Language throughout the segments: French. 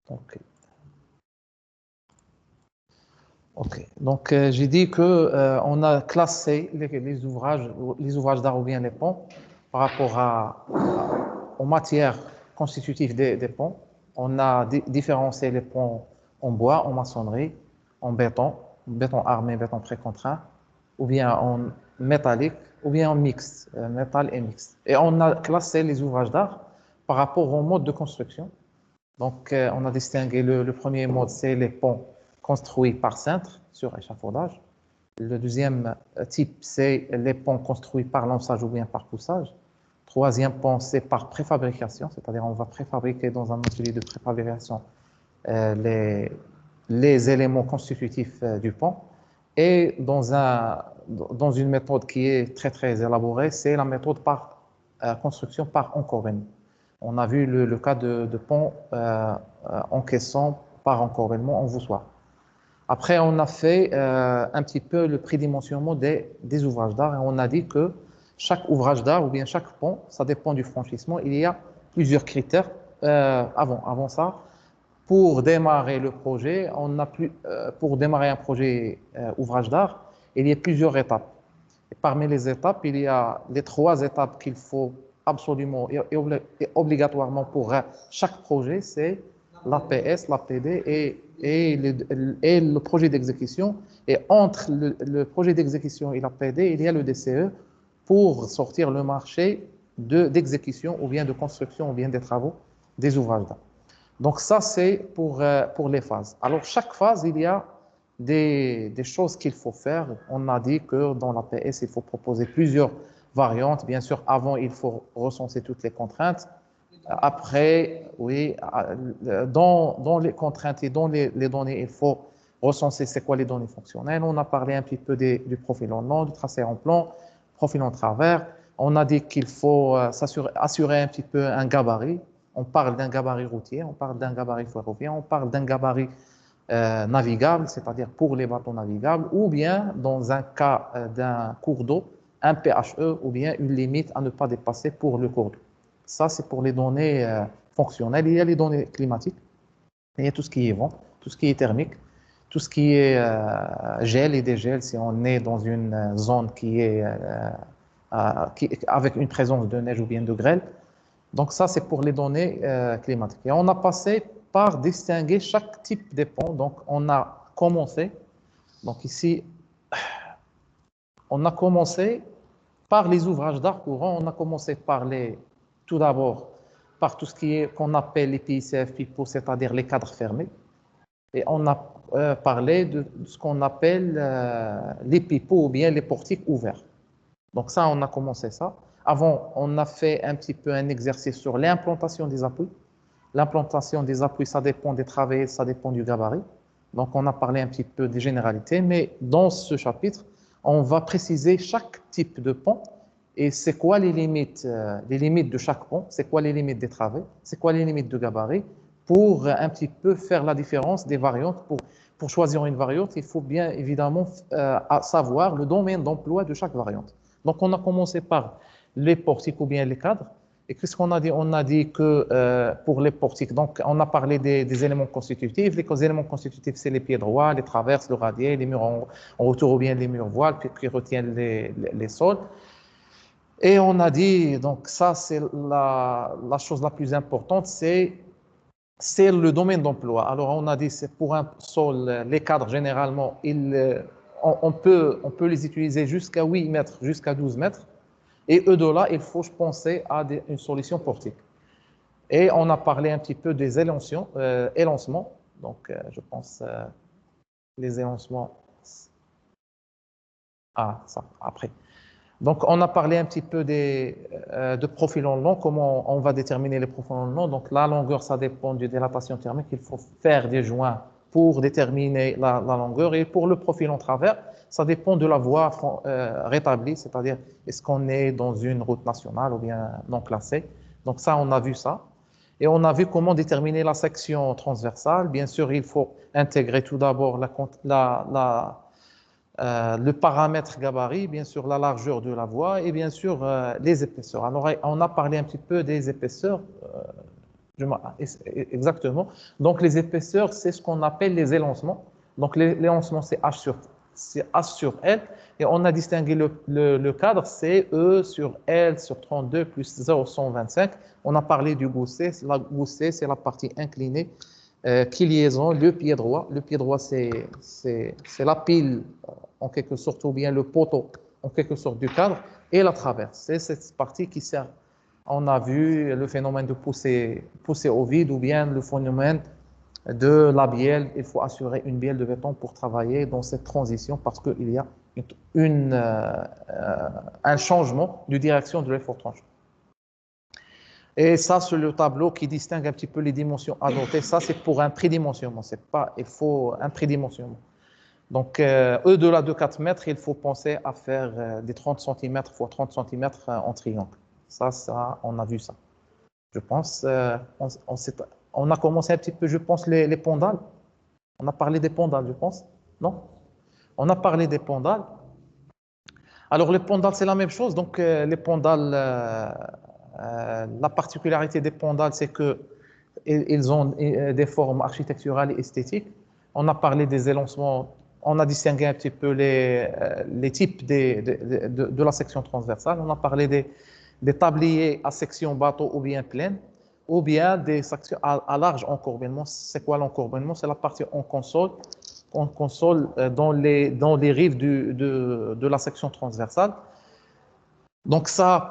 Ok. Ok. Donc, j'ai dit que on a classé les ouvrages d'art ou bien les ponts par rapport aux matières constitutives des ponts. On a différencié les ponts en bois, en maçonnerie, en béton armé, béton précontraint, ou bien en métallique, ou bien en mixte, métal et mixte. Et on a classé les ouvrages d'art par rapport au mode de construction. Donc, on a distingué le premier mode, c'est les ponts construits par cintre sur échafaudage. Le deuxième type, c'est les ponts construits par lançage ou bien par poussage. Troisième pont, c'est par préfabrication, c'est-à-dire on va préfabriquer dans un atelier de préfabrication euh, les, les éléments constitutifs du pont. Et dans une méthode qui est très très élaborée, c'est la méthode par construction par encorbellement. On a vu le cas de pont encaissant par encorbellement en voussoir. Après, on a fait un petit peu le prédimensionnement des ouvrages d'art et on a dit que chaque ouvrage d'art ou bien chaque pont, ça dépend du franchissement. Il y a plusieurs critères avant ça. Pour démarrer le projet, pour démarrer un projet ouvrage d'art, il y a plusieurs étapes. Et parmi les étapes, il y a les 3 étapes qu'il faut absolument et obligatoirement pour chaque projet, c'est l'APS, l'APD et le projet d'exécution. Et entre le projet d'exécution et l'APD, il y a le DCE pour sortir le marché d'exécution ou bien de construction ou bien des travaux des ouvrages d'art. Donc ça, c'est pour les phases. Alors, chaque phase, il y a des choses qu'il faut faire. On a dit que dans la PS, il faut proposer plusieurs variantes. Bien sûr, avant, il faut recenser toutes les contraintes. Après, oui, dans les contraintes et dans les données, il faut recenser c'est quoi les données fonctionnelles. On a parlé un petit peu du profil en long, du tracé en plan, profil en travers. On a dit qu'il faut assurer un petit peu un gabarit. On parle d'un gabarit routier, on parle d'un gabarit ferroviaire, on parle d'un gabarit navigable, c'est-à-dire pour les bateaux navigables, ou bien dans un cas d'un cours d'eau, un PHE ou bien une limite à ne pas dépasser pour le cours d'eau. Ça, c'est pour les données fonctionnelles. Il y a les données climatiques, il y a tout ce qui est vent, tout ce qui est thermique, tout ce qui est gel et dégel, si on est dans une zone avec une présence de neige ou bien de grêle. Donc ça, c'est pour les données climatiques. Et on a passé par distinguer chaque type de pont. Donc on a commencé, donc ici, on a commencé par les ouvrages d'art courant. On a commencé tout d'abord par tout ce qui est qu'on appelle les PICF PIPO, c'est-à-dire les cadres fermés. Et on a parlé de ce qu'on appelle les PIPO ou bien les portiques ouverts. Donc ça, on a commencé ça. Avant, on a fait un petit peu un exercice sur l'implantation des appuis. L'implantation des appuis, ça dépend des travées, ça dépend du gabarit. Donc on a parlé un petit peu des généralités, mais dans ce chapitre, on va préciser chaque type de pont et c'est quoi les limites de chaque pont, c'est quoi les limites des travées, c'est quoi les limites de gabarit, pour un petit peu faire la différence des variantes. Pour choisir une variante, il faut bien évidemment savoir le domaine d'emploi de chaque variante. Donc, on a commencé par les portiques ou bien les cadres. Et qu'est-ce qu'on a dit? On a dit que pour les portiques, donc on a parlé des éléments constitutifs. Les éléments constitutifs, c'est les pieds droits, les traverses, le radier, les murs en retour ou bien les murs voiles qui retiennent les sols. Et on a dit, donc ça, c'est la chose la plus importante, c'est le domaine d'emploi. Alors, on a dit, c'est pour un sol, les cadres, généralement, on peut les utiliser jusqu'à 8 mètres, jusqu'à 12 mètres. Et au-delà, il faut penser à une solution portique. Et on a parlé un petit peu des élancements. Donc, je pense, les élancements. Ah, ça, après. Donc, on a parlé un petit peu de profil en long, comment on va déterminer les profils en long. Donc, la longueur, ça dépend de dilatation thermique. Il faut faire des joints pour déterminer la longueur. Et pour le profil en travers, ça dépend de la voie rétablie, c'est-à-dire est-ce qu'on est dans une route nationale ou bien non classée. Donc, ça, on a vu ça. Et on a vu comment déterminer la section transversale. Bien sûr, il faut intégrer tout d'abord le paramètre gabarit, bien sûr la largeur de la voie et bien sûr les épaisseurs. Alors, on a parlé un petit peu des épaisseurs. Exactement. Donc, les épaisseurs, c'est ce qu'on appelle les élancements. Donc, l'élancement, c'est H sur L. Et on a distingué le cadre, c'est E sur L sur 32 plus 0,125. On a parlé du gousset. La gousset, c'est la partie inclinée qui liaison le pied droit. Le pied droit, c'est la pile, en quelque sorte, ou bien le poteau, en quelque sorte, du cadre, et la traverse. C'est cette partie qui sert. On a vu le phénomène de pousser au vide ou bien le phénomène de la bielle. Il faut assurer une bielle de béton pour travailler dans cette transition parce qu'il y a un changement de direction de l'effort tranchant. Et ça, c'est le tableau qui distingue un petit peu les dimensions adoptées. Ça, c'est pour un prédimensionnement. C'est pas, il faut un prédimensionnement. Donc, au-delà de 4 mètres, il faut penser à faire des 30 cm x 30 cm en triangle. Ça, on a vu ça. Je pense, on a commencé un petit peu, je pense, les pendales. On a parlé des pendales, je pense. Non? On a parlé des pendales. Alors, les pendales, c'est la même chose. Donc, les pendales, la particularité des pendales, c'est qu'ils ont des formes architecturales et esthétiques. On a parlé des élancements, on a distingué un petit peu les types de la section transversale. On a parlé des tabliers à section bateau ou bien pleine, ou bien des sections à large encourbement. C'est quoi l'encourbement? C'est la partie en console dans les rives de la section transversale. Donc ça,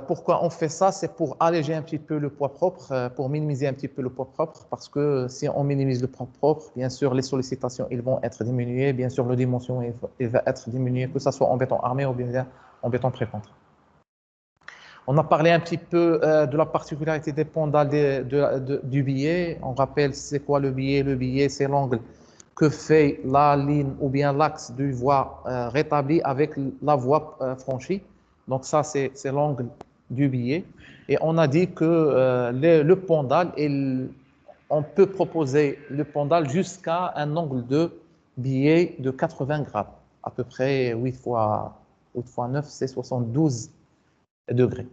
pourquoi on fait ça? C'est pour alléger un petit peu le poids propre, pour minimiser un petit peu le poids propre, parce que si on minimise le poids propre, bien sûr, les sollicitations, ils vont être diminuées, bien sûr, le dimension, il va être diminué, que ce soit en béton armé ou bien en béton précontraint. On a parlé un petit peu de la particularité des pendales du billet. On rappelle, c'est quoi le billet? Le billet, c'est l'angle que fait la ligne ou bien l'axe du voie rétabli avec la voie franchie. Donc ça, c'est l'angle du billet. Et on a dit que le pendale, on peut proposer le pendale jusqu'à un angle de billet de 80 grades. À peu près 8 fois 9, c'est 72 degrés.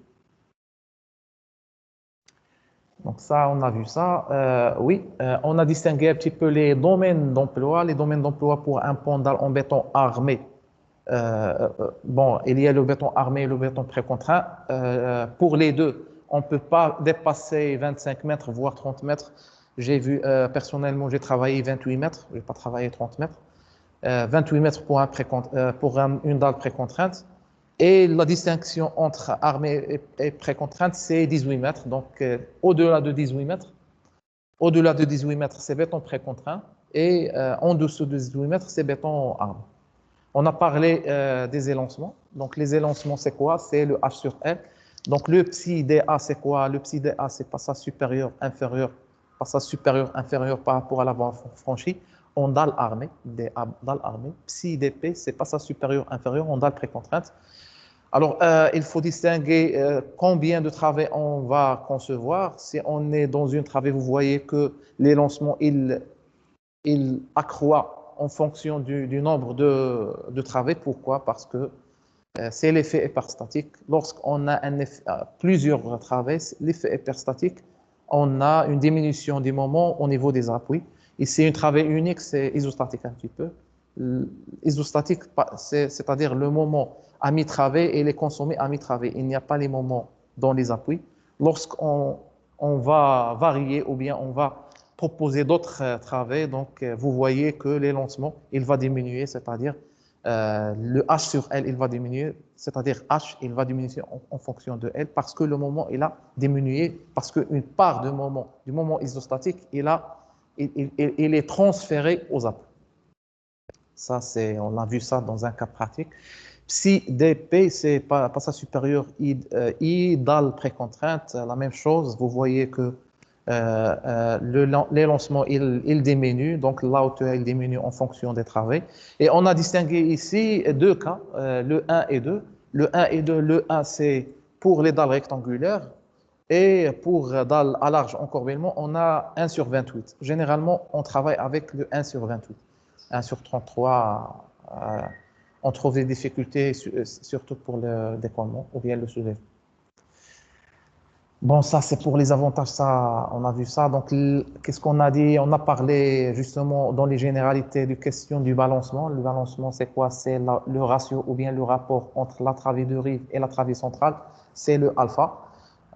Donc ça, on a vu ça. Oui, on a distingué un petit peu les domaines d'emploi. Les domaines d'emploi pour un pendale en béton armé. Bon, il y a le béton armé et le béton précontraint. Pour les deux, on ne peut pas dépasser 25 mètres, voire 30 mètres. J'ai vu, personnellement, j'ai travaillé 28 mètres. Je n'ai pas travaillé 30 mètres. 28 mètres pour une dalle précontrainte. Et la distinction entre armée et précontrainte, c'est 18 mètres. Donc, au-delà de 18 mètres, c'est béton précontraint. Et en dessous de 18 mètres, c'est béton armé. On a parlé des élancements. Donc, les élancements, c'est quoi? C'est le H sur L. Donc, le psi dA, c'est quoi? Le psi dA, c'est passage supérieur, inférieur par rapport à la voie franchie en dalle armée, dalle armée. Psi dP, c'est passage supérieur, inférieur en dalle précontrainte. Alors, il faut distinguer combien de travées on va concevoir. Si on est dans une travée, vous voyez que l'élancement, il accroît en fonction du nombre de travées. Pourquoi? Parce que c'est l'effet hyperstatique. Lorsqu'on a plusieurs travées, l'effet hyperstatique, on a une diminution du moment au niveau des appuis. Ici, une travée unique, c'est isostatique un petit peu. Isostatique, c'est-à-dire le moment à mi-travée et les consommés à mi-travée. Il n'y a pas les moments dans les appuis. Lorsqu'on va varier ou bien on va proposer d'autres travées, donc vous voyez que l'élancement, il va diminuer, c'est-à-dire le H sur L, il va diminuer, c'est-à-dire H, il va diminuer en fonction de L parce que le moment, il a diminué, parce qu'une part du moment isostatique, il est transféré aux appuis. Ça, on a vu ça dans un cas pratique. Psi dP, c'est passage supérieur I dalle précontrainte, la même chose. Vous voyez que l'élancement, il diminue, donc la hauteur, il diminue en fonction des travées. Et on a distingué ici deux cas, le 1 et 2. Le 1 et 2, le 1, c'est pour les dalles rectangulaires. Et pour dalles à large encorbellement, on a 1 sur 28. Généralement, on travaille avec le 1 sur 28. 1 sur 33, on trouve des difficultés, surtout pour le décollement ou bien le soulèvement. Bon, ça, c'est pour les avantages, ça, on a vu ça. Donc, qu'est-ce qu'on a dit? On a parlé justement dans les généralités de question du balancement. Le balancement, c'est quoi? C'est le ratio ou bien le rapport entre la travée de rive et la travée centrale. C'est le alpha.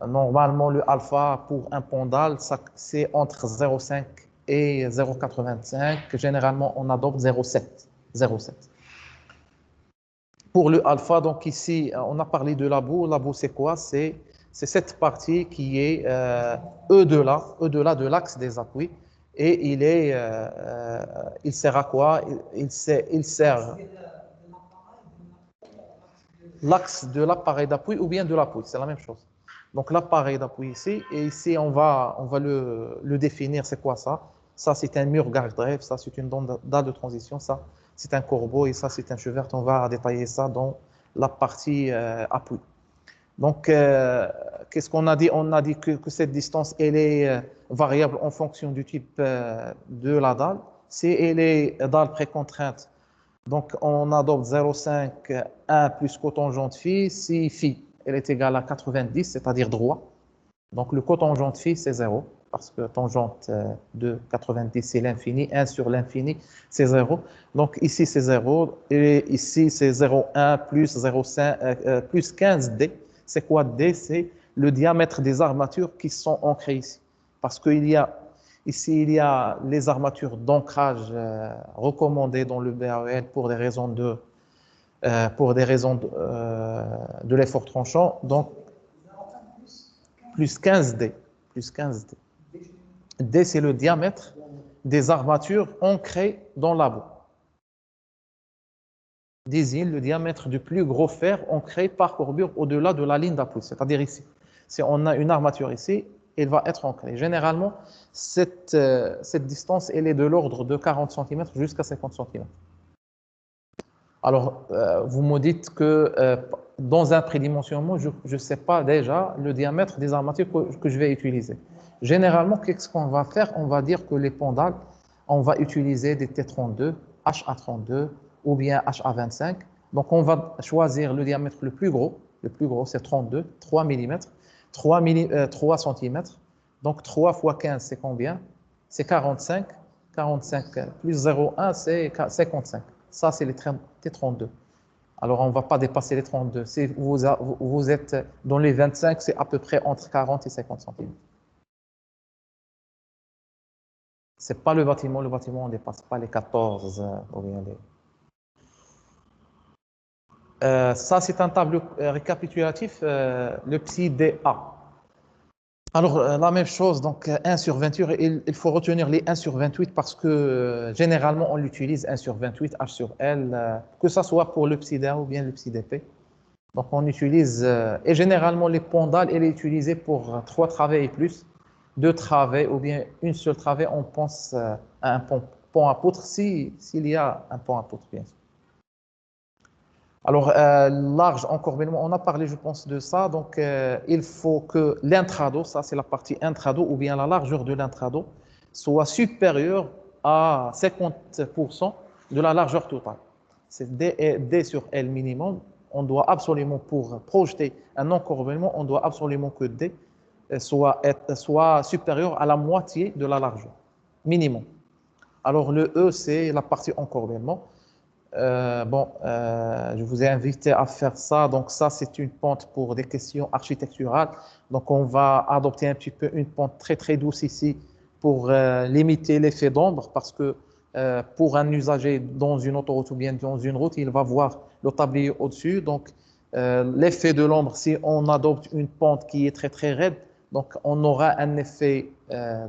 Normalement, le alpha pour un pendule, c'est entre 0,5 et 0,85. Généralement, on adopte 0,7. 0,7. Pour le alpha, donc ici, on a parlé de labo. Labo, c'est quoi? C'est cette partie qui est au-delà de l'axe des appuis. Et il sert à quoi? Il sert l'axe de l'appareil d'appui ou bien de l'appui. C'est la même chose. Donc l'appareil d'appui ici, et ici on va le définir. C'est quoi ça? Ça, c'est un mur garde-rêve. Ça, c'est une dalle de transition. Ça, c'est un corbeau. Et ça, c'est un chevert. On va détailler ça dans la partie appui. Donc, qu'est-ce qu'on a dit? On a dit que cette distance, elle est variable en fonction du type de la dalle. Si elle est dalle précontrainte, donc on adopte 0,5 1 plus cotangente phi. Si phi, elle est égale à 90, c'est-à-dire droit. Donc, le cotangente phi, c'est 0, parce que tangente de 90, c'est l'infini. 1 sur l'infini, c'est 0. Donc, ici, c'est 0. Et ici, c'est 0,1 plus 0,5, plus 15D. C'est quoi D? C'est le diamètre des armatures qui sont ancrées ici. Parce qu'il y a, ici, il y a les armatures d'ancrage recommandées dans le BAEL pour des raisons de l'effort tranchant. Donc, plus 15D. Plus 15D. D, c'est le diamètre des armatures ancrées dans la boue. Désigne le diamètre du plus gros fer ancré par courbure au-delà de la ligne d'appui, c'est-à-dire ici. Si on a une armature ici, elle va être ancrée. Généralement, cette distance, elle est de l'ordre de 40 cm jusqu'à 50 cm. Alors, vous me dites que dans un prédimensionnement, je ne sais pas déjà le diamètre des armatures que je vais utiliser. Généralement, qu'est-ce qu'on va faire? On va dire que les pendules, on va utiliser des T32, HA32 ou bien HA25. Donc, on va choisir le diamètre le plus gros. Le plus gros, c'est 32, 3 mm, 3 cm. Donc, 3 fois 15, c'est combien? C'est 45. 45 plus 0,1, c'est 55. Ça, c'est les T32. Alors, on ne va pas dépasser les 32. Si vous êtes dans les 25, c'est à peu près entre 40 et 50 cm. Ce n'est pas le bâtiment. Le bâtiment, on ne dépasse pas les 14. Ou bien ça, c'est un tableau récapitulatif, le psi DA. Alors, la même chose, donc 1 sur 28, il faut retenir les 1 sur 28 parce que généralement, on l'utilise 1 sur 28, H sur L, que ce soit pour le psi DA ou bien le psi DP. Donc, on utilise, et généralement, les pendules, elle est utilisée pour 3 travées et plus, 2 travées ou bien une seule travée, on pense à un pont à poutre, s'il y a un pont à poutre, bien sûr. Alors, large encorbellement, on a parlé, je pense, de ça. Donc, il faut que l'intrado, ça c'est la partie intrado, ou bien la largeur de l'intrado, soit supérieure à 50% de la largeur totale. C'est D sur L minimum. On doit absolument, pour projeter un encorbellement, on doit absolument que D soit supérieur à la moitié de la largeur, minimum. Alors, le E, c'est la partie encorbellement. Je vous ai invité à faire ça. Donc ça, c'est une pente pour des questions architecturales. Donc on va adopter un petit peu une pente très très douce ici pour limiter l'effet d'ombre parce que pour un usager dans une autoroute ou bien dans une route, il va voir le tablier au-dessus. Donc l'effet de l'ombre, si on adopte une pente qui est très très raide, donc on aura un effet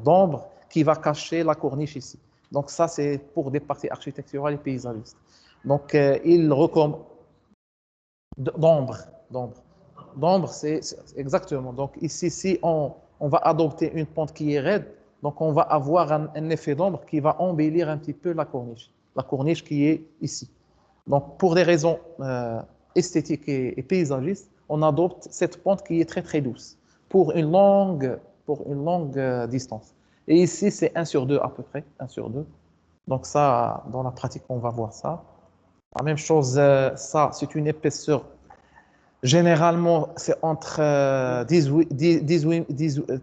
d'ombre qui va cacher la corniche ici. Donc ça, c'est pour des parties architecturales et paysagistes. Donc, il recommande d'ombre, d'ombre. D'ombre, c'est exactement. Donc, ici, si on va adopter une pente qui est raide, donc on va avoir un effet d'ombre qui va embellir un petit peu la corniche qui est ici. Donc, pour des raisons esthétiques et paysagistes, on adopte cette pente qui est très très douce pour une longue distance. Et ici, c'est 1 sur 2 à peu près, 1 sur 2. Donc ça, dans la pratique, on va voir ça. La même chose, ça, c'est une épaisseur Généralement, c'est entre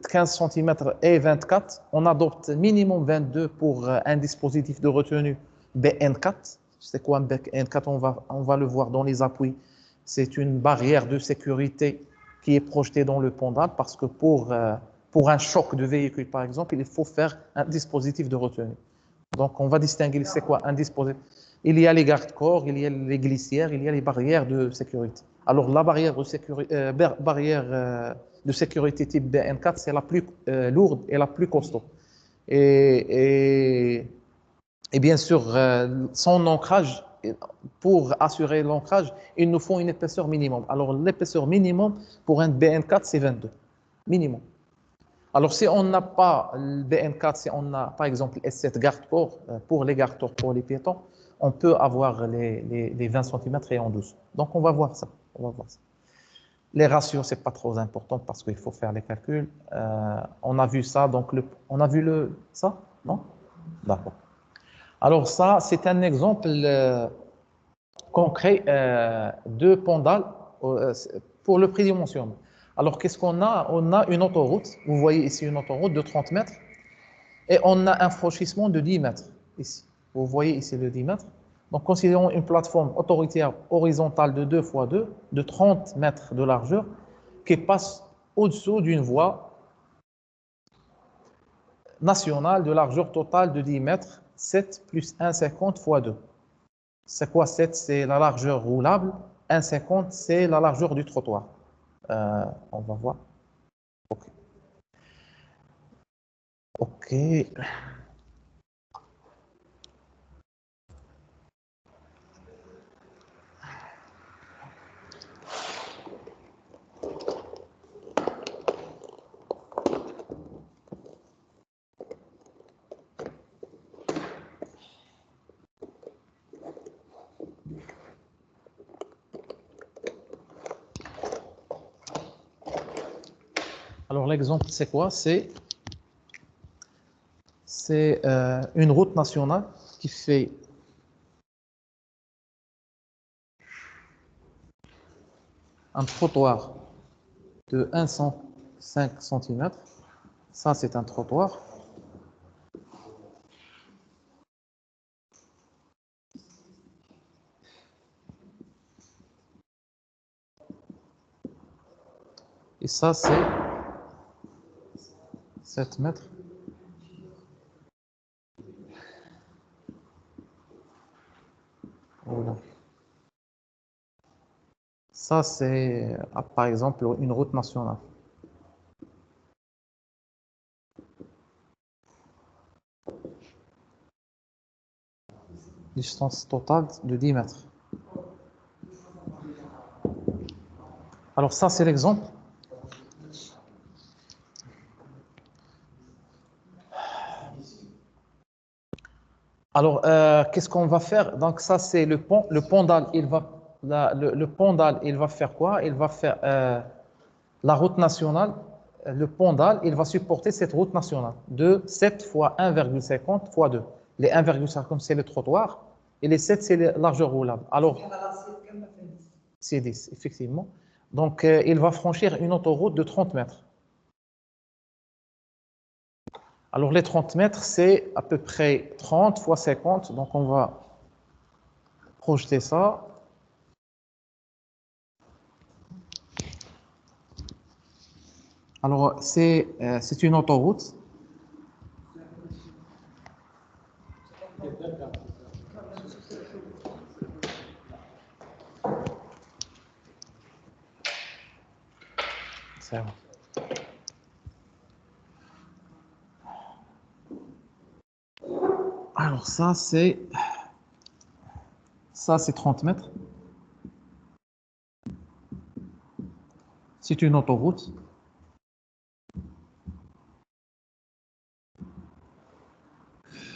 15 cm et 24. On adopte minimum 22 pour un dispositif de retenue BN4. C'est quoi un BN4? On va le voir dans les appuis. C'est une barrière de sécurité qui est projetée dans le pendule parce que pour un choc de véhicule, par exemple, il faut faire un dispositif de retenue. Donc, on va distinguer c'est quoi un dispositif. Il y a les garde-corps, il y a les glissières, il y a les barrières de sécurité. Alors, la barrière de sécurité type BN4, c'est la plus lourde et la plus costaud. Et, et, et bien sûr, son ancrage, pour assurer l'ancrage, il nous faut une épaisseur minimum. Alors, l'épaisseur minimum pour un BN4, c'est 22. Minimum. Alors, si on n'a pas le BN4, si on a par exemple S7 garde-corps, pour les garde-corps, pour les piétons, on peut avoir les 20 cm et en 12. Donc, on va voir ça. On va voir ça. Les ratios, c'est pas trop important parce qu'il faut faire les calculs. On a vu ça, donc on a vu ça, non? D'accord. Alors ça, c'est un exemple concret de pendule pour le prédimensionnement. Alors, qu'est-ce qu'on a? On a une autoroute. Vous voyez ici une autoroute de 30 mètres. Et on a un franchissement de 10 mètres ici. Vous voyez ici le 10 mètres. Donc, considérons une plateforme autoritaire horizontale de 2 x 2 de 30 mètres de largeur qui passe au-dessous d'une voie nationale de largeur totale de 10 mètres, 7 plus 1,50 x 2. C'est quoi 7? C'est la largeur roulable. 1,50, c'est la largeur du trottoir. On va voir. OK. OK. Alors, l'exemple, c'est quoi? C'est une route nationale qui fait un trottoir de 105 cm. Ça, c'est un trottoir. Et ça, c'est 7 mètres. Voilà. Ça, c'est, par exemple, une route nationale. Distance totale de 10 mètres. Alors ça, c'est l'exemple. Alors, qu'est-ce qu'on va faire? Donc ça, c'est le pont. Le pendule, le pendule, il va faire quoi? Il va faire la route nationale. Le pendule, il va supporter cette route nationale de 7 fois 1,50 fois 2. Les 1,50, c'est le trottoir. Et les 7, c'est la largeur roulable. Alors, c'est 10, effectivement. Donc, il va franchir une autoroute de 30 mètres. Alors, les 30 mètres, c'est à peu près 30 fois 50. Donc, on va projeter ça. Alors, c'est une autoroute. C'est bon. Alors, ça, c'est 30 mètres. C'est une autoroute.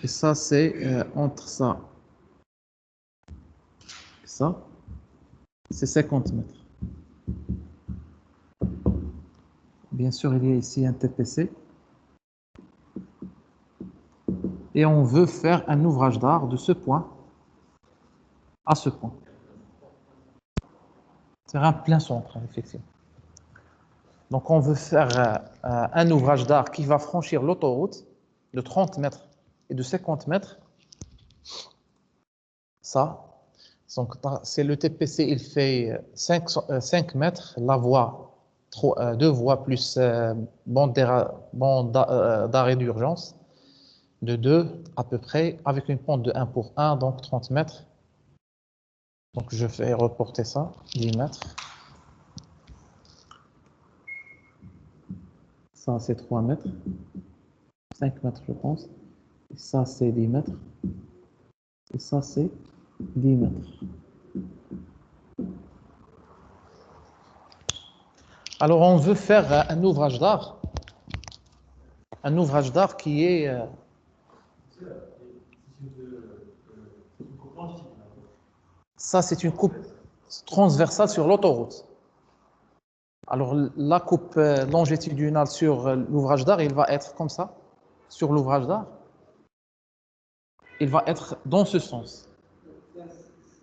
Et ça, c'est entre ça et ça, c'est 50 mètres. Bien sûr, il y a ici un TPC. Et on veut faire un ouvrage d'art de ce point à ce point. Terrain plein centre, effectivement. Donc, on veut faire un ouvrage d'art qui va franchir l'autoroute de 30 mètres et de 50 mètres. Ça, donc, c'est le TPC, il fait 5 mètres, la voie, 2 voies plus bande d'arrêt d'urgence de 2 à peu près, avec une pente de 1 pour 1, donc 30 mètres. Donc, je fais reporter ça, 10 mètres. Ça, c'est 3 mètres. 5 mètres, je pense. Et ça, c'est 10 mètres. Et ça, c'est 10 mètres. Alors, on veut faire un ouvrage d'art. Un ouvrage d'art qui est... Ça, c'est une coupe transversale sur l'autoroute. Alors, la coupe longitudinale sur l'ouvrage d'art, il va être comme ça, sur l'ouvrage d'art. Il va être dans ce sens.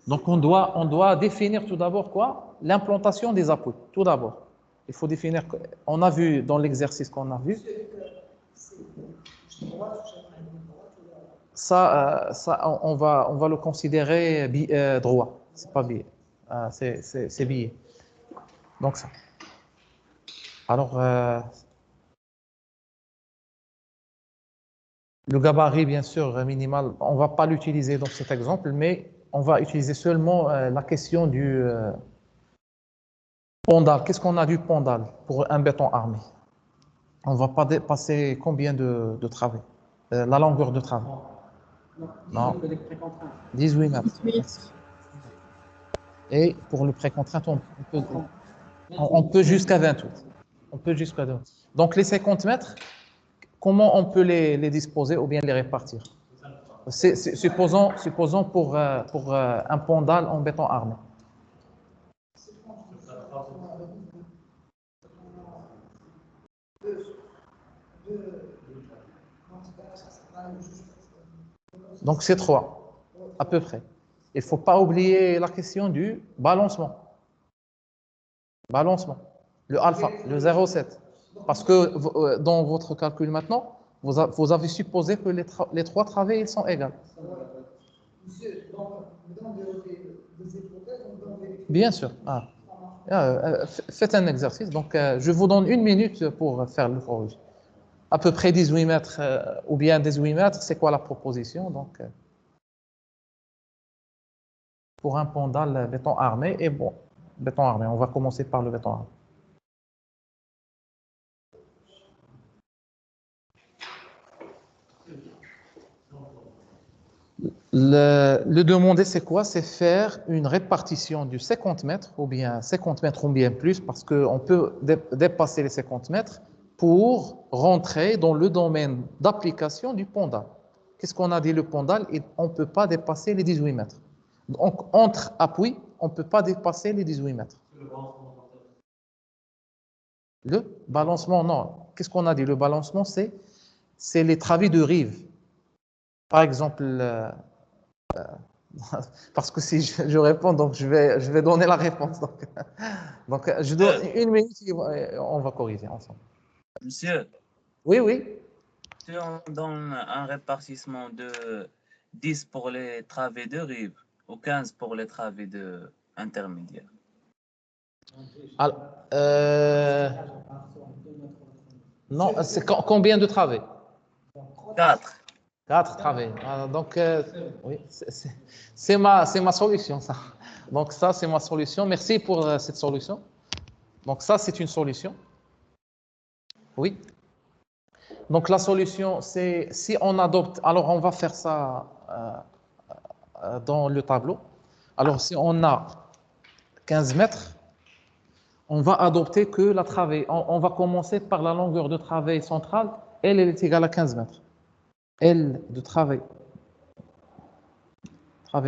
Donc, on doit définir tout d'abord quoi? L'implantation des appuis, tout d'abord. Il faut définir, on a vu dans l'exercice qu'on a vu, ça on va le considérer droit, c'est pas biais, c'est biais. Donc ça. Alors, le gabarit, bien sûr, minimal, on ne va pas l'utiliser dans cet exemple, mais on va utiliser seulement la question du pondal. Qu'est-ce qu'on a du pondal pour un béton armé? On ne va pas dépasser combien de travées? La longueur de travée? Non. 18 mètres. Et pour le précontraint, on peut jusqu'à 28. On peut jusqu'à 28. Donc les 50 mètres, comment on peut les disposer ou bien les répartir? Supposons pour un pondal en béton armé. Donc c'est 3, à peu près. Il ne faut pas oublier la question du balancement. Balancement. Le alpha, le 0,7. Parce que dans votre calcul maintenant, vous avez supposé que les 3 travées ils sont égales. Bien sûr. Faites un exercice. Donc, je vous donne 1 minute pour faire le corrige. À peu près 18 mètres ou bien 18 mètres, c'est quoi la proposition? Donc, pour un pondal béton armé, et bon, béton armé, on va commencer par le béton armé. Le demander, c'est quoi? C'est faire une répartition du 50 mètres, ou bien 50 mètres ou bien plus, parce qu'on peut dépasser les 50 mètres pour rentrer dans le domaine d'application du pondal. Qu'est-ce qu'on a dit le pondal? On ne peut pas dépasser les 18 mètres. Donc, entre appuis, on ne peut pas dépasser les 18 mètres. Le balancement, non. Qu'est-ce qu'on a dit? Le balancement, c'est les travées de rive. Par exemple, parce que si je réponds, donc je vais donner la réponse. Donc je donne 1 minute et on va corriger ensemble. Monsieur, Oui, oui. si on donne un répartissement de 10 pour les travées de rive ou 15 pour les travées de intermédiaires. Alors, non, c'est combien de travées? 4. 4 travées. Donc, oui, c'est ma solution, ça. Donc, ça, c'est ma solution. Merci pour cette solution. Donc, ça, c'est une solution. Oui. Donc, la solution, c'est si on adopte. Alors, on va faire ça dans le tableau. Alors, si on a 15 mètres, on va adopter que la travée. On va commencer par la longueur de travée centrale. Elle est égale à 15 mètres. L de travée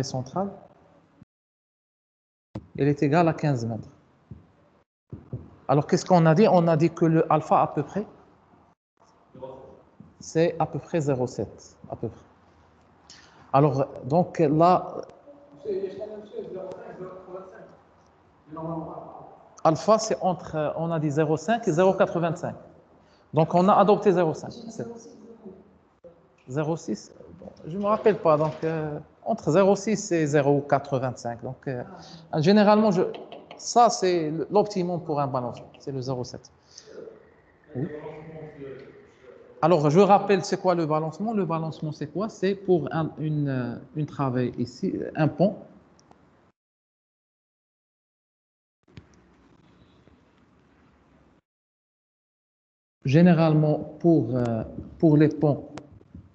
centrale, elle est égale à 15 mètres. Alors, qu'est-ce qu'on a dit? On a dit que le alpha, à peu près, c'est à peu près 0,7. À peu près. Alors, donc là... alpha, c'est entre, on a dit 0,5 et 0,85. Donc, on a adopté 0,5. 0,6, bon, je ne me rappelle pas. Donc, entre 0,6 et 0,85. Donc, généralement, ça, c'est l'optimum pour un balancement. C'est le 0,7. Oui. Alors, je rappelle, c'est quoi le balancement? Le balancement, c'est quoi? C'est pour une travée ici, un pont. Généralement, pour les ponts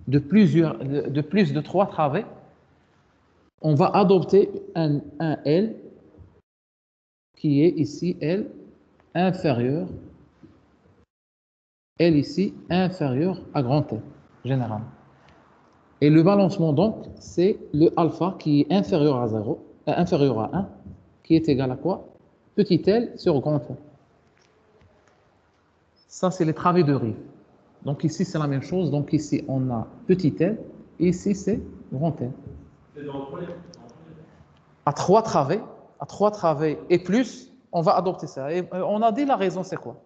de plus de 3 travées, on va adopter un L qui est ici L inférieur, L ici inférieur à grand L, généralement. Et le balancement, donc, c'est le alpha qui est inférieur à 0, inférieur à 1, qui est égal à quoi? Petit L sur grand L. Ça, c'est les travées de rive. Donc ici, c'est la même chose. Donc ici, on a petit L, et ici, c'est grand L. À 3 travées et plus, on va adopter ça. Et on a dit la raison, c'est quoi?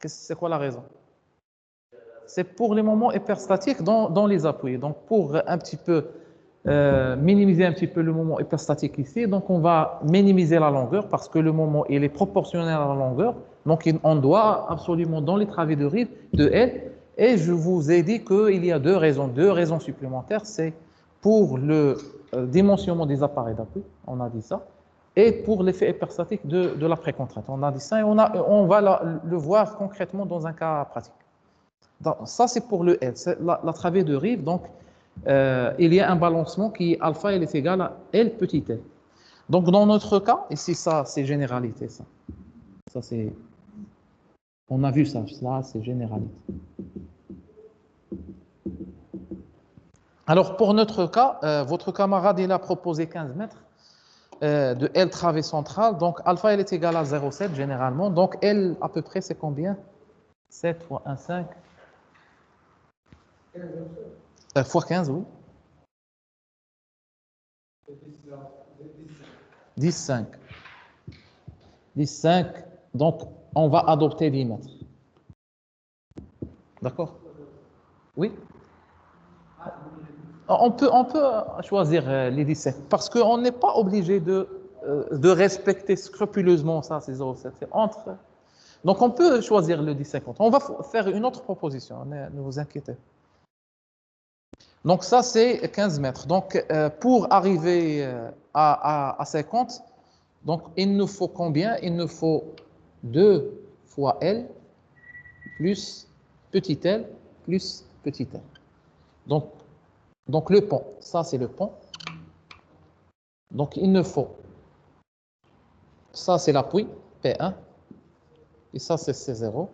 C'est quoi la raison? C'est pour les moments hyperstatiques dans les appuis. Donc pour un petit peu minimiser un petit peu le moment hyperstatique ici, donc on va minimiser la longueur parce que le moment il est proportionnel à la longueur. Donc on doit absolument dans les travées de rive de L. Et je vous ai dit qu'il y a deux raisons supplémentaires. C'est pour le dimensionnement des appareils d'appui, on a dit ça, et pour l'effet hyperstatique de la précontrainte. On a dit ça et on va le voir concrètement dans un cas pratique. Donc, ça, c'est pour le L, la travée de rive. Donc, il y a un balancement qui est alpha, il est égal à L petit l. Donc, dans notre cas, ici, ça, c'est généralité. Ça c'est. On a vu ça, là, c'est généralité. Alors, pour notre cas, votre camarade, il a proposé 15 mètres de L travée centrale. Donc, alpha, il est égal à 0,7 généralement. Donc, L, à peu près, c'est combien? 7 fois 1, 5. Fois 15, oui. 10, 5. 10, 5. Donc, on va adopter 10 mètres. D'accord? Oui? On peut choisir les 17 parce qu'on n'est pas obligé de respecter scrupuleusement ça, ces 0,7. C'est entre. Donc, on peut choisir le 10-50. On va faire une autre proposition, ne vous inquiétez. Donc, ça, c'est 15 mètres. Donc, pour arriver à 50, donc, il nous faut combien? Il nous faut 2 fois L plus petit l plus petit l. Donc le pont, ça, c'est le pont. Donc, il nous faut, ça, c'est l'appui, P1. Et ça, c'est C0.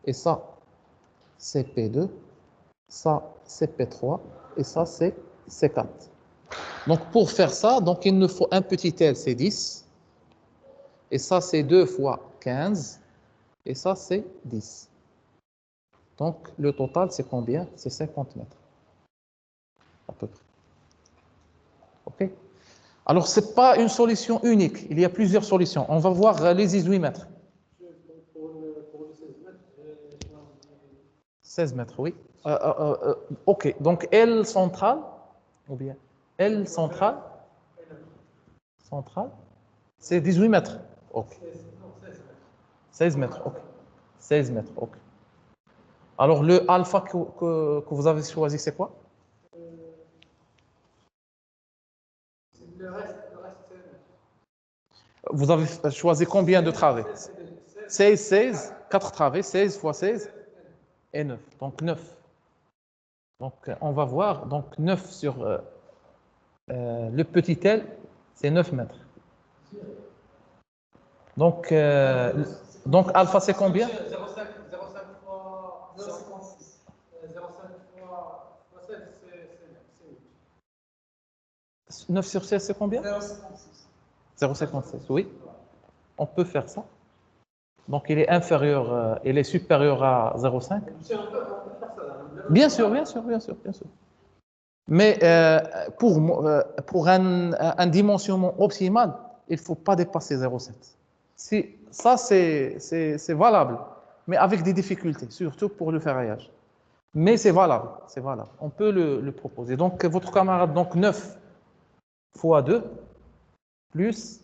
Et ça, c'est P2. Ça, c'est P3. Et ça, c'est C4. Donc, pour faire ça, donc, il nous faut un petit L, c'est 10. Et ça, c'est 2 fois 15. Et ça, c'est 10. Donc, le total, c'est combien? C'est 50 mètres. À peu près. OK? Alors, ce n'est pas une solution unique. Il y a plusieurs solutions. On va voir les 18 mètres. Pour le 16 mètres, 16 mètres, oui. OK. Donc, L centrale, ou bien L centrale, c'est 18 mètres. OK. 16 mètres, OK. 16 mètres, OK. Alors, le alpha que vous avez choisi, c'est quoi? Le reste, vous avez choisi combien de travées? 16, 4 travées, 16 fois 16 et 9. Donc 9. Donc on va voir, donc 9 sur le petit L, c'est 9 mètres. Donc alpha, c'est combien? 0,5 fois 0,56. 0,5 fois 16, c'est 9 sur 16, c'est combien? 0,56. 0,56, oui. On peut faire ça. Donc, il est supérieur à 0,5. Bien sûr. Mais pour un dimensionnement optimal, il ne faut pas dépasser 0,7. Ça, c'est valable, mais avec des difficultés, surtout pour le ferraillage. Mais c'est valable, c'est valable. On peut le proposer. Donc, votre camarade, donc 9 fois 2, plus,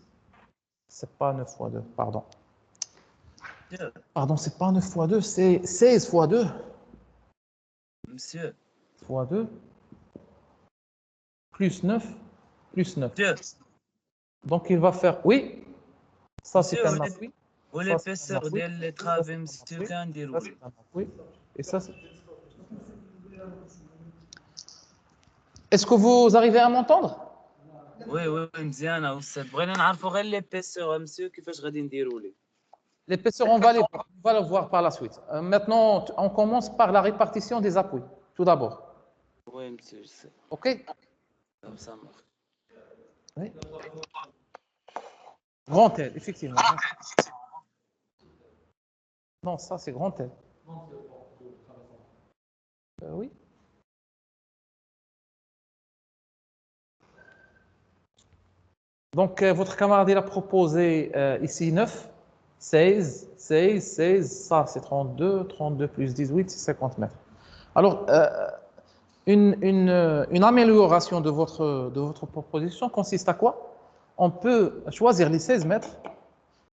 c'est pas 9 fois 2, pardon. Monsieur, Pardon, c'est pas 9 fois 2, c'est 16 fois 2. monsieur, Fois 2, plus 9, plus 9. monsieur, Donc, il va faire, oui, ça c'est monsieur, un appui. Ça, c'est un l'épaisseur appui. des Ça, travées, c'est un monsieur, appui. qu'un Ça, déroulé. c'est un appui. Et ça, c'est... Est-ce que vous arrivez à m'entendre? Oui, مزيانة أستاذ. بغينا نعرفوا غير l'épaisseur, monsieur, كيفاش غادي نديروا ليه. L'épaisseur, on va le voir par la suite. Maintenant, on commence par la répartition des appuis, tout d'abord. Oui, monsieur, je sais. OK? Ça marche. Oui. Grand L, effectivement. Non, ça, c'est grand L. Oui. Donc, votre camarade, il a proposé ici 9, 16, 16, 16, ça c'est 32, 32 plus 18, c'est 50 mètres. Alors, une amélioration de votre proposition consiste à quoi? On peut choisir les 16 mètres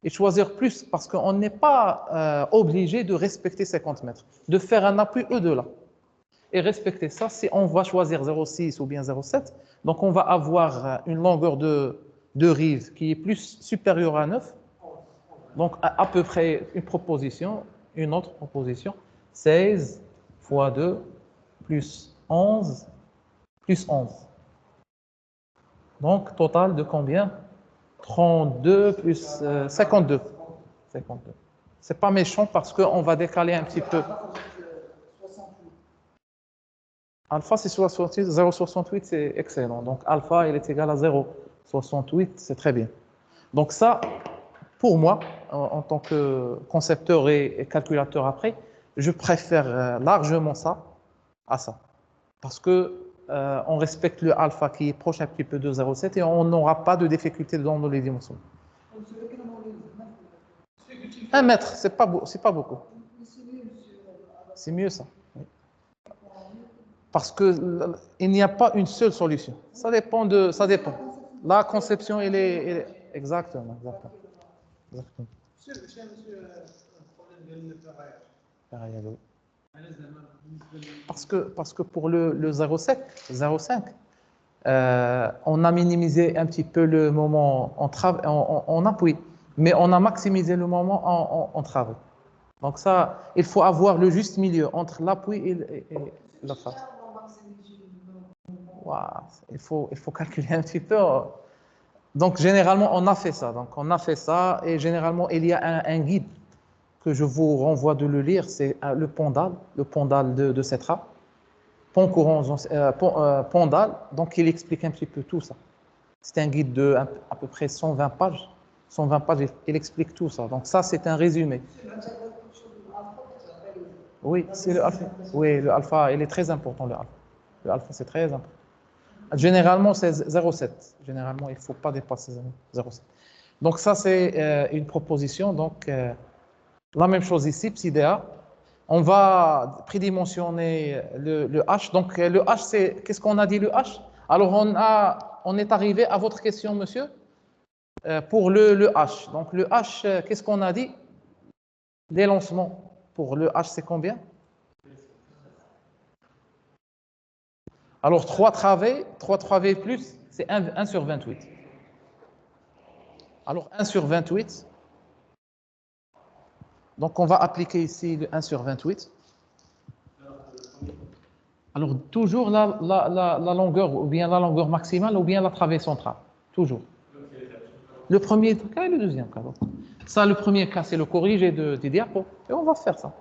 et choisir plus parce qu'on n'est pas obligé de respecter 50 mètres, de faire un appui E2 là. Et respecter ça, si on va choisir 0,6 ou bien 0,7, donc on va avoir une longueur de rive qui est plus supérieure à 9. Donc à peu près une autre proposition, 16 fois 2 plus 11 plus 11. Donc total de combien? 32 plus 52. 52. C'est pas méchant parce qu'on va décaler un petit peu. Alpha, c'est 68, 0,68, c'est excellent. Donc, alpha, il est égal à 0,68, c'est très bien. Donc ça, pour moi, en tant que concepteur et calculateur après, je préfère largement ça à ça. Parce que on respecte le alpha qui est proche un petit peu de 0,7 et on n'aura pas de difficulté dans les dimensions. 1 mètre, c'est pas beaucoup. C'est mieux ça. Parce qu'il n'y a pas une seule solution. Ça dépend. La conception, elle est exactement. Monsieur, problème de ferraillage. Parce que pour le 0,5, on a minimisé un petit peu le moment en appui, mais on a maximisé le moment en travail. Donc ça, il faut avoir le juste milieu entre l'appui et la frappe. Wow, il faut calculer un petit peu. Donc, généralement, on a fait ça. Et généralement, il y a un guide que je vous renvoie de le lire. C'est le Pondal de Cetra. Pont courant, Pondal. Donc, il explique un petit peu tout ça. C'est un guide de à peu près 120 pages. 120 pages, il explique tout ça. Donc, ça, c'est un résumé. Oui, c'est le alpha. Oui, le alpha, il est très important, le alpha. Le alpha, c'est très important. Généralement, c'est 0,7. Généralement, il ne faut pas dépasser 0,7. Donc, ça, c'est une proposition. Donc, la même chose ici, psi-dA. On va prédimensionner le H. Donc, le H, c'est... Qu'est-ce qu'on a dit, le H? Alors, on est arrivé à votre question, monsieur, pour le H. Donc, le H, qu'est-ce qu'on a dit? Les lancements. Pour le H, c'est combien? Alors, 3 travées plus, c'est 1 sur 28. Alors, 1 sur 28. Donc, on va appliquer ici le 1 sur 28. Alors, toujours la longueur, ou bien la longueur maximale, ou bien la travée centrale. Toujours. Le premier cas et le deuxième cas. Ça, le premier cas, c'est le corrigé des diapos. Et on va faire ça.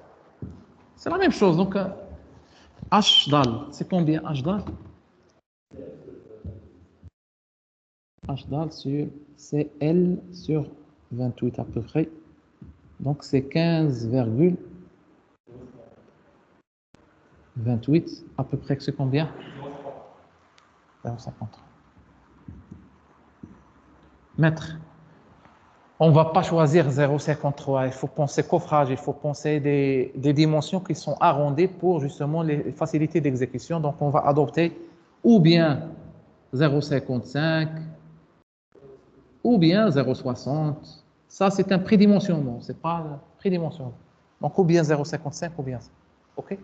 C'est la même chose. Donc, H dal, c'est combien H dal? H dal c'est L sur 28 à peu près. Donc c'est 15,28 à peu près, c'est combien? 0,50 mètres. On ne va pas choisir 0,53. Il faut penser coffrage, il faut penser des dimensions qui sont arrondies pour justement les facilités d'exécution. Donc, on va adopter ou bien 0,55 ou bien 0,60. Ça, c'est un prédimensionnement, c'est pas un prédimensionnement. Donc, ou bien 0,55 ou bien ça. OK?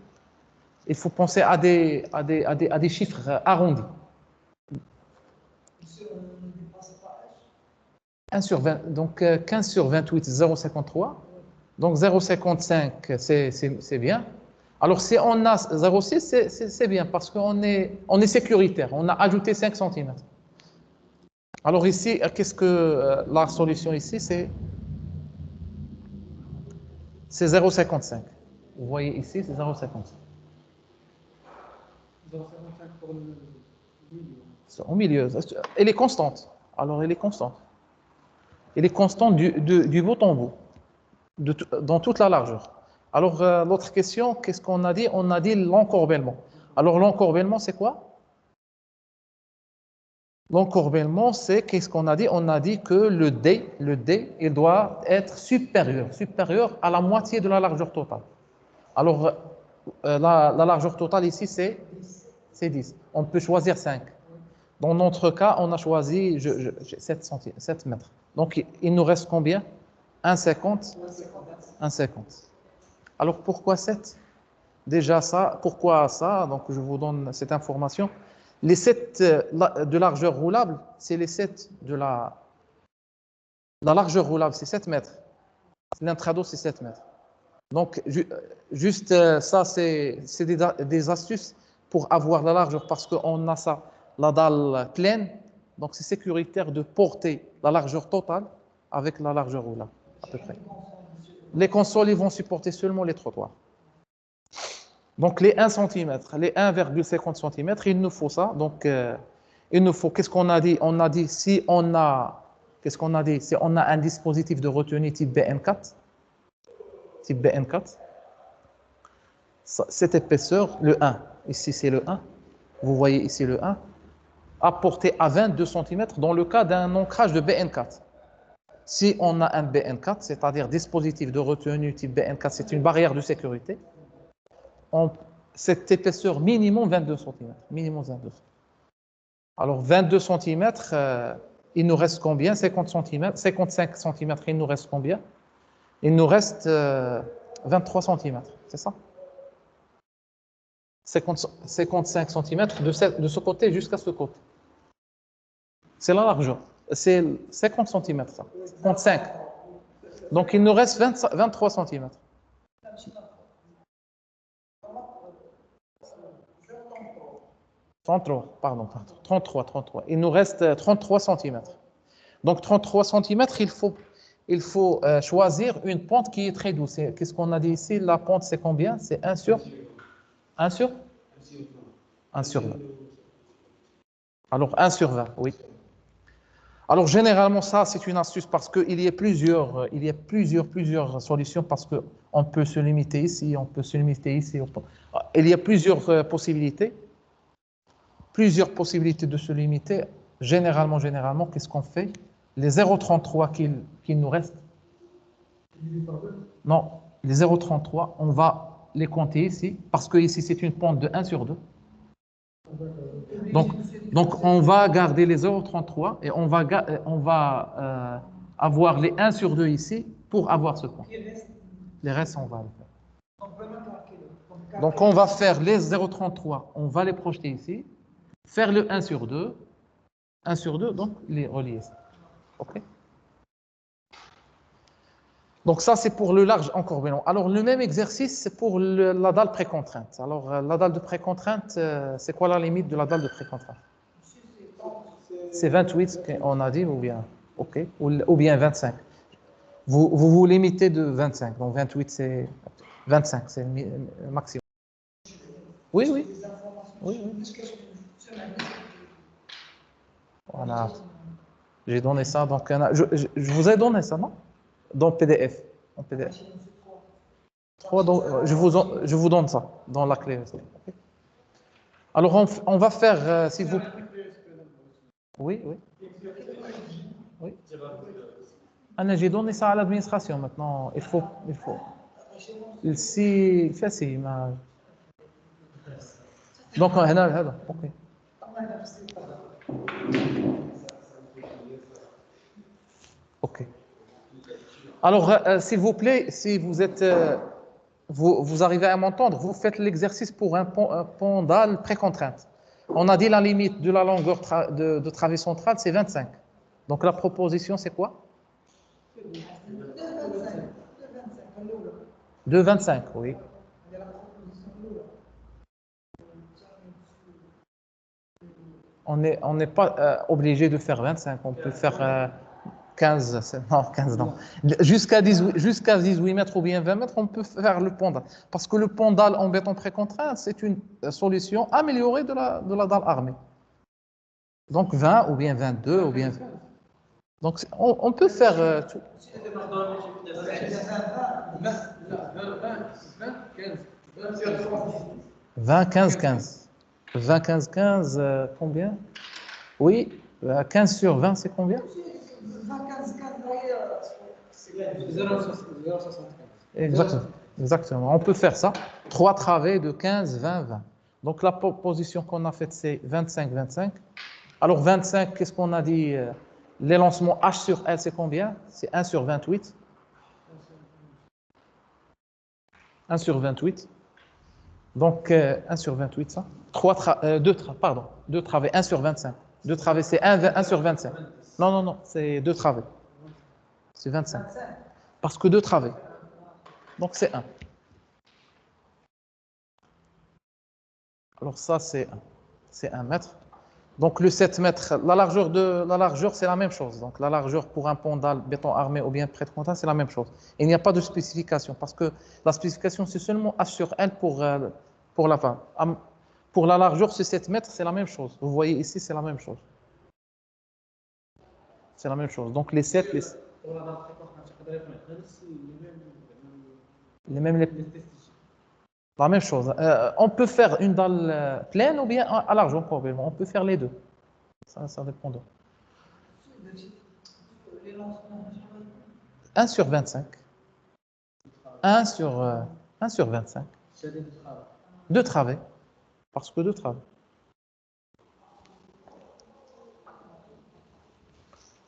Il faut penser à des chiffres arrondis. 1 sur 20, donc 15 sur 28, 0,53. Donc 0,55, c'est bien. Alors si on a 0,6, c'est bien parce qu'on est sécuritaire. On a ajouté 5 cm. Alors ici, qu'est-ce que la solution ici, c'est 0,55. Vous voyez ici, c'est 0,55. 0,55 pour le milieu. C'est au milieu. Elle est constante. Alors elle est constante. Elle est constante du bout en bout, dans toute la largeur. Alors l'autre question, qu'est-ce qu'on a dit? On a dit l'encorbellement. Alors l'encorbellement, c'est quoi? L'encorbellement, c'est qu'est-ce qu'on a dit? On a dit que le D, il doit être supérieur à la moitié de la largeur totale. Alors la largeur totale ici, c'est 10. On peut choisir 5. Dans notre cas, on a choisi 7 mètres. Donc, il nous reste combien? 1,50. 1,50. Alors, pourquoi 7? Déjà ça, pourquoi ça? Donc, je vous donne cette information. Les 7 de largeur roulable, c'est les 7 de la largeur roulable, c'est 7 mètres. L'intrado, c'est 7 mètres. Donc, juste ça, c'est des astuces pour avoir la largeur parce qu'on a ça, la dalle pleine. Donc, c'est sécuritaire de porter la largeur totale avec la largeur roulable, à peu près. Les consoles, ils vont supporter seulement les trottoirs. Donc, les 1 cm, les 1,50 cm, il nous faut ça. Donc, il nous faut, qu'est-ce qu'on a dit? On a dit, si on a, qu'est-ce qu'on a dit? Si on a un dispositif de retenue type BN4, cette épaisseur, le 1, ici c'est le 1, vous voyez ici le 1, à portée à 22 cm dans le cas d'un ancrage de BN4. Si on a un BN4, c'est-à-dire dispositif de retenue type BN4, c'est une barrière de sécurité, cette épaisseur minimum 22 cm. Minimum 22 cm. Alors 22 cm, il nous reste combien? 50 cm, 55 cm, il nous reste combien? Il nous reste 23 cm, c'est ça? 55 cm de ce côté jusqu'à ce côté. C'est la largeur. C'est 50 cm, ça. 55. Donc, il nous reste 23 cm. 33. Il nous reste 33 cm. Donc, 33 cm, il faut choisir une pente qui est très douce. Qu'est-ce qu'on a dit ici? La pente, c'est combien? C'est 1 sur 20. Alors, 1 sur 20, oui. Alors, généralement, ça, c'est une astuce parce qu'il y a plusieurs solutions parce qu'on peut se limiter ici, on peut se limiter ici. Il y a plusieurs possibilités. Plusieurs possibilités de se limiter. Généralement, qu'est-ce qu'on fait? Les 0,33 qu'il nous reste. Non, les 0,33, on va les compter ici parce que ici, c'est une pente de 1 sur 2. Donc, on va garder les 0,33 et on va avoir les 1 sur 2 ici pour avoir ce point. Les restes, on va le faire. Donc, on va faire les 0,33, on va les projeter ici, faire le 1 sur 2, donc les relier. OK? Donc ça, c'est pour le large encorbellement. Alors, le même exercice, c'est pour la dalle précontrainte. Alors, la dalle de précontrainte, c'est quoi la limite de la dalle de précontrainte? C'est 28 qu'on a dit, ou bien, OK, ou bien 25. Vous limitez de 25. Donc, 28, c'est 25, c'est le maximum. Oui. Voilà. J'ai donné ça. Donc, je vous ai donné ça, non? Dans PDF. En PDF. 3, donc, je vous donne ça dans la clé. Okay. Alors, on va faire, s'il vous plaît. Oui. J'ai donné ça à l'administration maintenant. Il faut. Si, donc, ok. Ok. Alors, s'il vous plaît, si vous êtes, vous arrivez à m'entendre, vous faites l'exercice pour un pondal précontrainte. On a dit la limite de la longueur de travée centrale, c'est 25. Donc, la proposition, c'est quoi? De 25, oui. On n'est pas obligé de faire 25, on peut faire 15, non, 15 non. Jusqu'à 18 mètres ou bien 20 mètres, on peut faire le pondal. Parce que le pondal en béton précontraint, c'est une solution améliorée de la dalle armée. Donc 20 ou bien 22 ou bien 20. Donc on peut faire tout. 20, 15, 15. 20, 15, 15, combien? Oui, 15 sur 20, c'est combien? 0,75. Exactement. Exactement. On peut faire ça. 3 travées de 15, 20, 20. Donc la proposition qu'on a faite, c'est 25, 25. Alors 25, qu'est-ce qu'on a dit? Les lancements H sur L, c'est combien? C'est 1 sur 28. 1 sur 28. Donc 1 sur 28, ça. 2 travées, 1 sur 25. 2 travées, c'est 1 sur 25. Non, non, non, c'est 2 travées. C'est 25. Parce que 2 travées. Donc c'est 1. Alors ça, c'est 1 mètre. Donc le 7 mètres, la largeur, c'est la même chose. Donc la largeur pour un pondal béton armé ou bien prêt-de-contact, c'est la même chose. Il n'y a pas de spécification parce que la spécification, c'est seulement H sur L pour la vanne. Pour la largeur, c'est 7 mètres, c'est la même chose. Vous voyez ici, c'est la même chose. C'est la même chose. Donc les 7, la même chose. On peut faire une dalle pleine ou bien à largeur complètement. On peut faire les deux. Ça dépend de. 1 sur 25. 1 sur 25. 2 travées. Parce que 2 travées.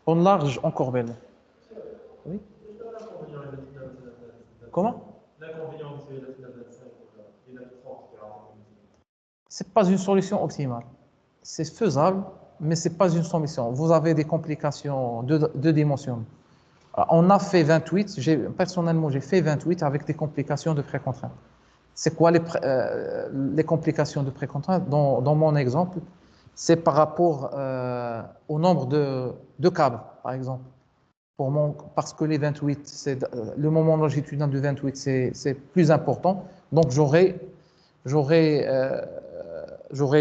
En large, en corbelle. Oui. Comment? C'est pas une solution optimale. C'est faisable, mais c'est pas une solution. Vous avez des complications de dimension. On a fait 28. Personnellement, j'ai fait 28 avec des complications de précontrainte. C'est quoi les complications de précontrainte? Dans mon exemple, c'est par rapport au nombre de câbles, par exemple. Parce que les 28, le moment longitudinal de 28, c'est plus important. Donc, j'aurais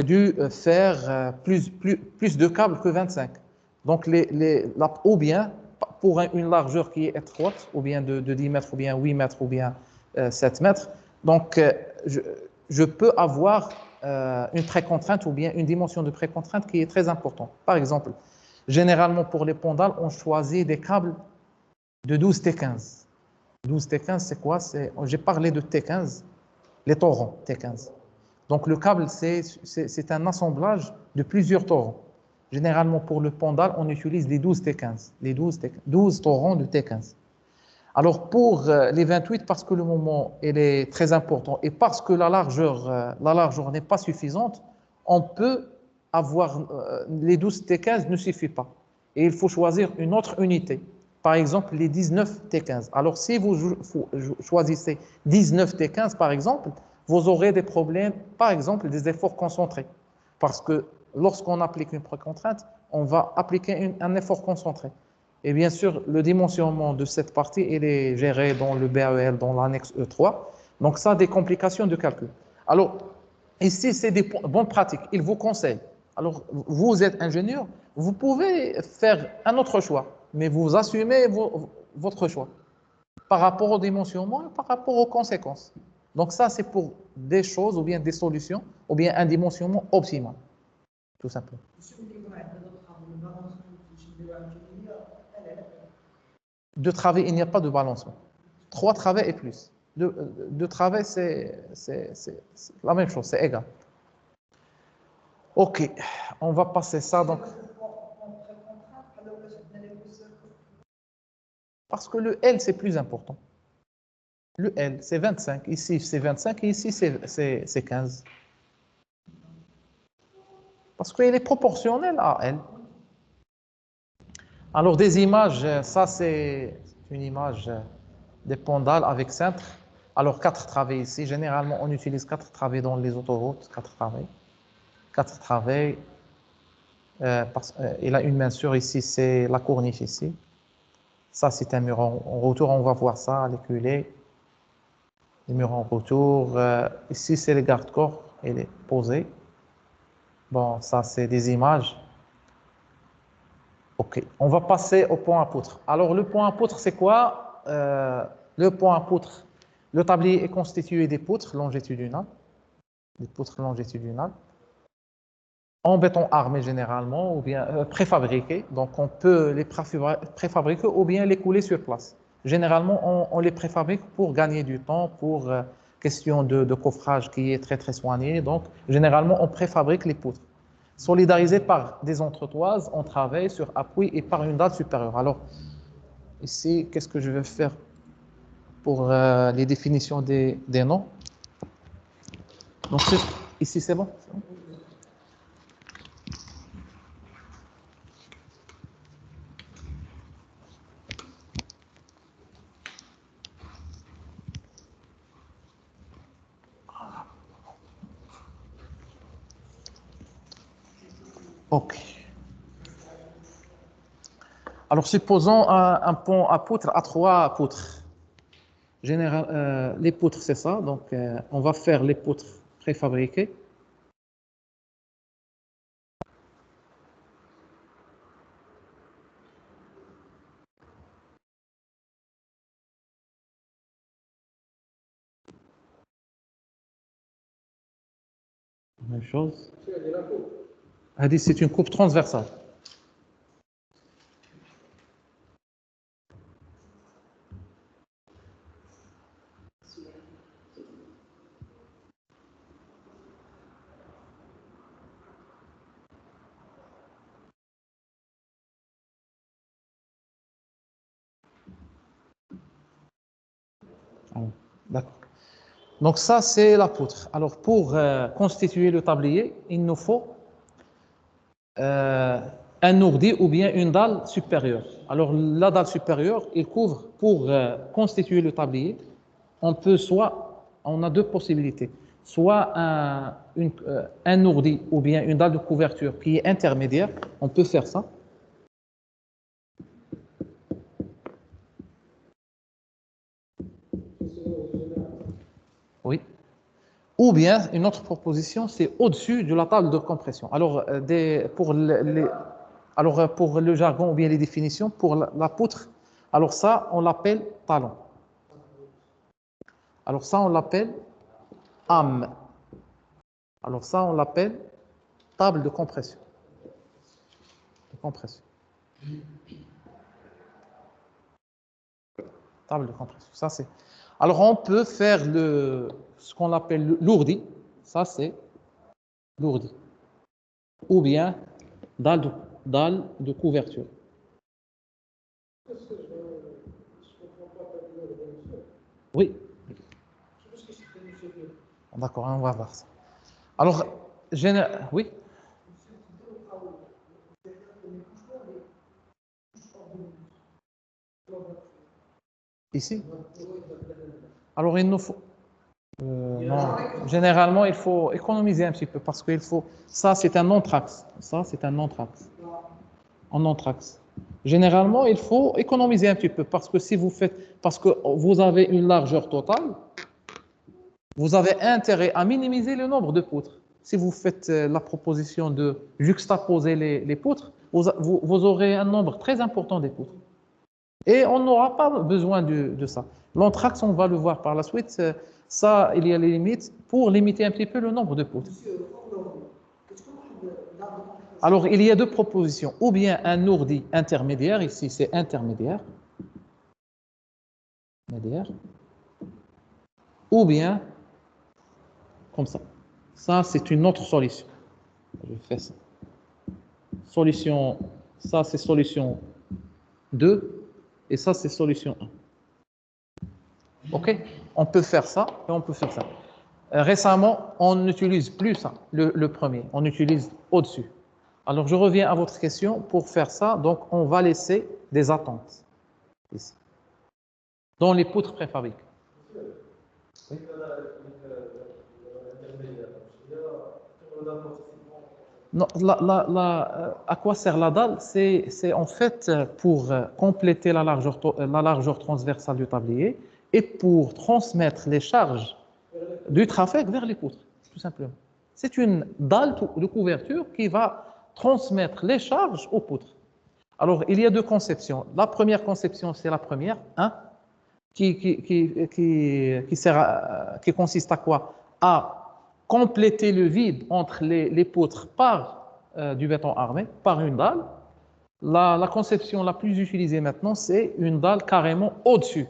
dû faire plus de câbles que 25. Donc, ou bien, pour une largeur qui est étroite, ou bien de 10 mètres, ou bien 8 mètres, ou bien 7 mètres, donc je peux avoir une précontrainte ou bien une dimension de précontrainte qui est très importante. Par exemple, généralement pour les pondales, on choisit des câbles de 12 T15. 12 T15, c'est quoi? J'ai parlé de T15, les torrents T15. Donc le câble, c'est un assemblage de plusieurs torrents. Généralement pour le pondal, on utilise les 12 T15, les 12 torrents de T15. Alors pour les 28, parce que le moment il est très important et parce que la largeur n'est pas suffisante, on peut avoir les 12 T15 ne suffit pas. Et il faut choisir une autre unité. Par exemple, les 19 T15. Alors si vous choisissez 19 T15 par exemple, vous aurez des problèmes, par exemple des efforts concentrés. Parce que lorsqu'on applique une précontrainte, on va appliquer un effort concentré. Et bien sûr, le dimensionnement de cette partie, il est géré dans le BAEL, dans l'annexe E3. Donc, ça a des complications de calcul. Alors, ici, c'est des bonnes pratiques. Il vous conseille. Alors, vous êtes ingénieur, vous pouvez faire un autre choix, mais vous assumez votre choix par rapport au dimensionnement et par rapport aux conséquences. Donc, ça, c'est pour des choses ou bien des solutions ou bien un dimensionnement optimal, tout simplement. Deux travées, il n'y a pas de balancement. Trois travées et plus. Deux travées, c'est la même chose, c'est égal. Ok, on va passer ça donc. Parce que le L, c'est plus important. Le L, c'est 25. Ici, c'est 25 et ici, c'est 15. Parce qu'elle est proportionnelle à L. Alors, des images, ça, c'est une image des pendales avec cintre. Alors, 4 travées ici. Généralement, on utilise 4 travées dans les autoroutes. 4 travées. 4 travées. Il a une mensure ici, c'est la corniche ici. Ça, c'est un mur en retour. On va voir ça à l'éculé. Les murs en retour. Ici, c'est le garde-corps. Il est posé. Bon, ça, c'est des images. OK. On va passer au point à poutre. Alors, le point à poutre, c'est quoi? Le point à poutre, le tablier est constitué des poutres longitudinales. Des poutres longitudinales. En béton armé généralement, ou bien préfabriqués. Donc, on peut les préfabriquer ou bien les couler sur place. Généralement, on les préfabrique pour gagner du temps, pour question de coffrage qui est très, très soigné. Donc, généralement, on préfabrique les poutres. Solidarisées par des entretoises, on travaille sur appui et par une dalle supérieure. Alors, ici, qu'est-ce que je vais faire pour les définitions des noms? Donc, ici, c'est bon? OK. Alors, supposons un pont à poutres à 3 poutres. Les poutres, c'est ça. Donc, on va faire les poutres préfabriquées. Même chose. C'est une coupe transversale. D'accord. Donc ça, c'est la poutre. Alors pour constituer le tablier, il nous faut un ourdi ou bien une dalle supérieure. Alors la dalle supérieure, il couvre pour constituer le tablier. On a deux possibilités. Soit un ourdi ou bien une dalle de couverture qui est intermédiaire, on peut faire ça. Oui. Ou bien, une autre proposition, c'est au-dessus de la table de compression. Alors, pour le jargon ou bien les définitions, pour la poutre, alors ça, on l'appelle talon. Alors ça, on l'appelle âme. Alors ça, on l'appelle table de compression. Table de compression. Ça, c'est. Alors, on peut faire ce qu'on appelle l'ourdi. Ça, c'est l'ourdi. Ou bien dalle de couverture. Oui. D'accord, on va voir ça. Alors, oui. Ici. Alors, il nous faut. Non. Généralement, il faut économiser un petit peu parce qu'il faut. Ça, c'est un non-trax. Ça, c'est un non-trax. En non-trax. Généralement, il faut économiser un petit peu parce que parce que vous avez une largeur totale, vous avez intérêt à minimiser le nombre de poutres. Si vous faites la proposition de juxtaposer les poutres, vous aurez un nombre très important des poutres. Et on n'aura pas besoin de ça. L'anthrax, on va le voir par la suite, ça, il y a les limites pour limiter un petit peu le nombre de poutres. Alors, il y a deux propositions. Ou bien un ourdi intermédiaire, ici c'est intermédiaire. intermédiaire, ou bien comme ça. Ça, c'est une autre solution. Je fais ça. Solution, ça c'est solution 2, et ça c'est solution 1. OK? On peut faire ça, et on peut faire ça. Récemment, on n'utilise plus ça, le premier. On utilise au-dessus. Alors, je reviens à votre question. Pour faire ça, donc, on va laisser des attentes ici, dans les poutres préfabriquées. Oui. Non, à quoi sert la dalle? C'est en fait pour compléter la largeur transversale du tablier et pour transmettre les charges du trafec vers les poutres, tout simplement. C'est une dalle de couverture qui va transmettre les charges aux poutres. Alors, il y a deux conceptions. La première conception, c'est la première, hein, qui consiste à quoi? À compléter le vide entre les poutres par du béton armé, par une dalle. La conception la plus utilisée maintenant, c'est une dalle carrément au-dessus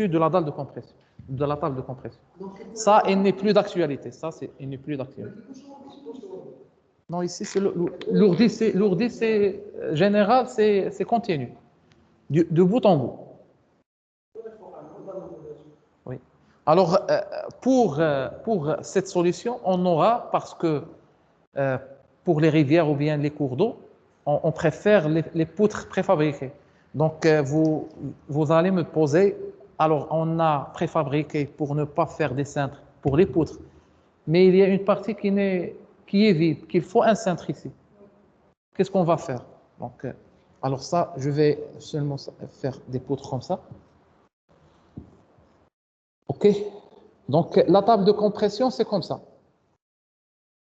de la dalle de compression, de la table de compression. Ça, il n'est plus d'actualité. Il n'est plus d'actualité. Non, ici, c'est l'ourdi, c'est général, c'est continu, de bout en bout. Oui. Alors, pour cette solution, on aura, parce que pour les rivières ou bien les cours d'eau, on préfère les poutres préfabriquées. Donc, vous allez me poser, alors on a préfabriqué pour ne pas faire des cintres pour les poutres, mais il y a une partie qui est vide, qu'il faut un cintre ici. Qu'est-ce qu'on va faire? Donc, alors ça, je vais seulement faire des poutres comme ça. OK? Donc, la table de compression, c'est comme ça.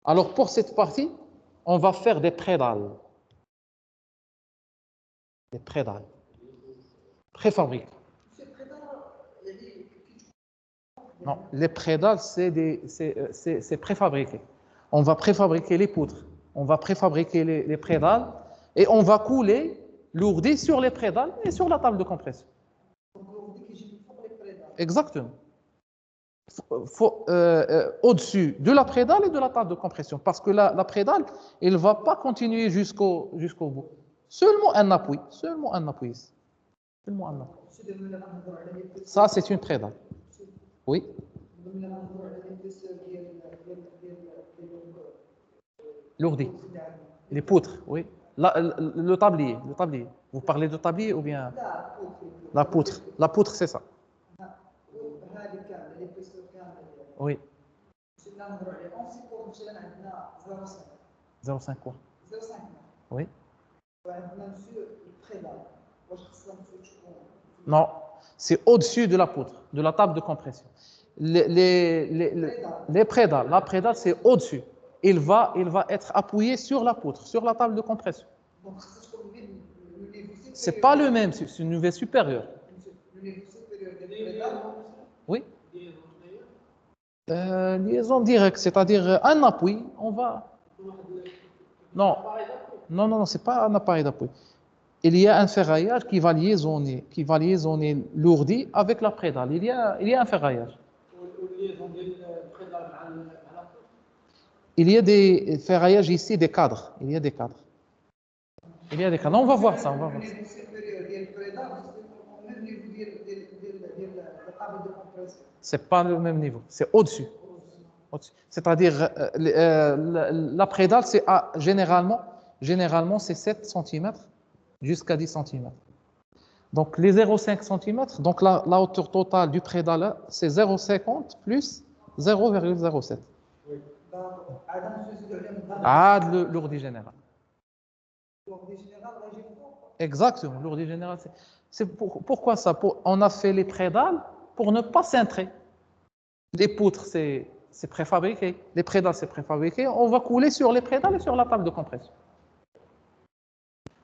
Alors, pour cette partie, on va faire des prédales. Des prédales. Préfabriquées. Non, les prédales, c'est préfabriqué. On va préfabriquer les poutres. On va préfabriquer les prédales et on va couler l'ourdi sur les prédales et sur la table de compression. Exactement. Au-dessus de la prédale et de la table de compression. Parce que la prédale, elle ne va pas continuer jusqu'au bout. Seulement un appui. Seulement un appui. Seulement un appui. Ça, c'est une prédale. Oui. L'ourdi. Les poutres, oui. Le tablier. Vous parlez de tablier ou bien la poutre? La poutre, c'est ça. Oui. 0,5 quoi? Oui. Non, c'est au-dessus de la poutre, de la table de compression. Les prédales, la prédale, c'est au-dessus. Il va être appuyé sur la poutre, sur la table de compression. C'est pas le même, c'est une niveau supérieure. Oui. Liaison directe, c'est-à-dire un appui, on va... Non, c'est pas un appareil d'appui. Il y a un ferraillage qui va liaisonner l'ourdi avec la prédale. Il y a un ferraillage. Il y a des ferraillages ici, des cadres. Il y a des cadres. Non, on va voir ça. C'est pas le même niveau. C'est au-dessus. C'est-à-dire, la prédale, c'est généralement, c'est 7 cm jusqu'à 10 cm. Donc, les 0,5 cm, donc la hauteur totale du prédale, c'est 0,50 plus 0,07. L'ourdi général. Exactement, l'ourdi général. Pourquoi ça? On a fait les prédales pour ne pas cintrer. Les poutres, c'est préfabriqué. Les prédales, c'est préfabriqué. On va couler sur les prédales et sur la table de compression.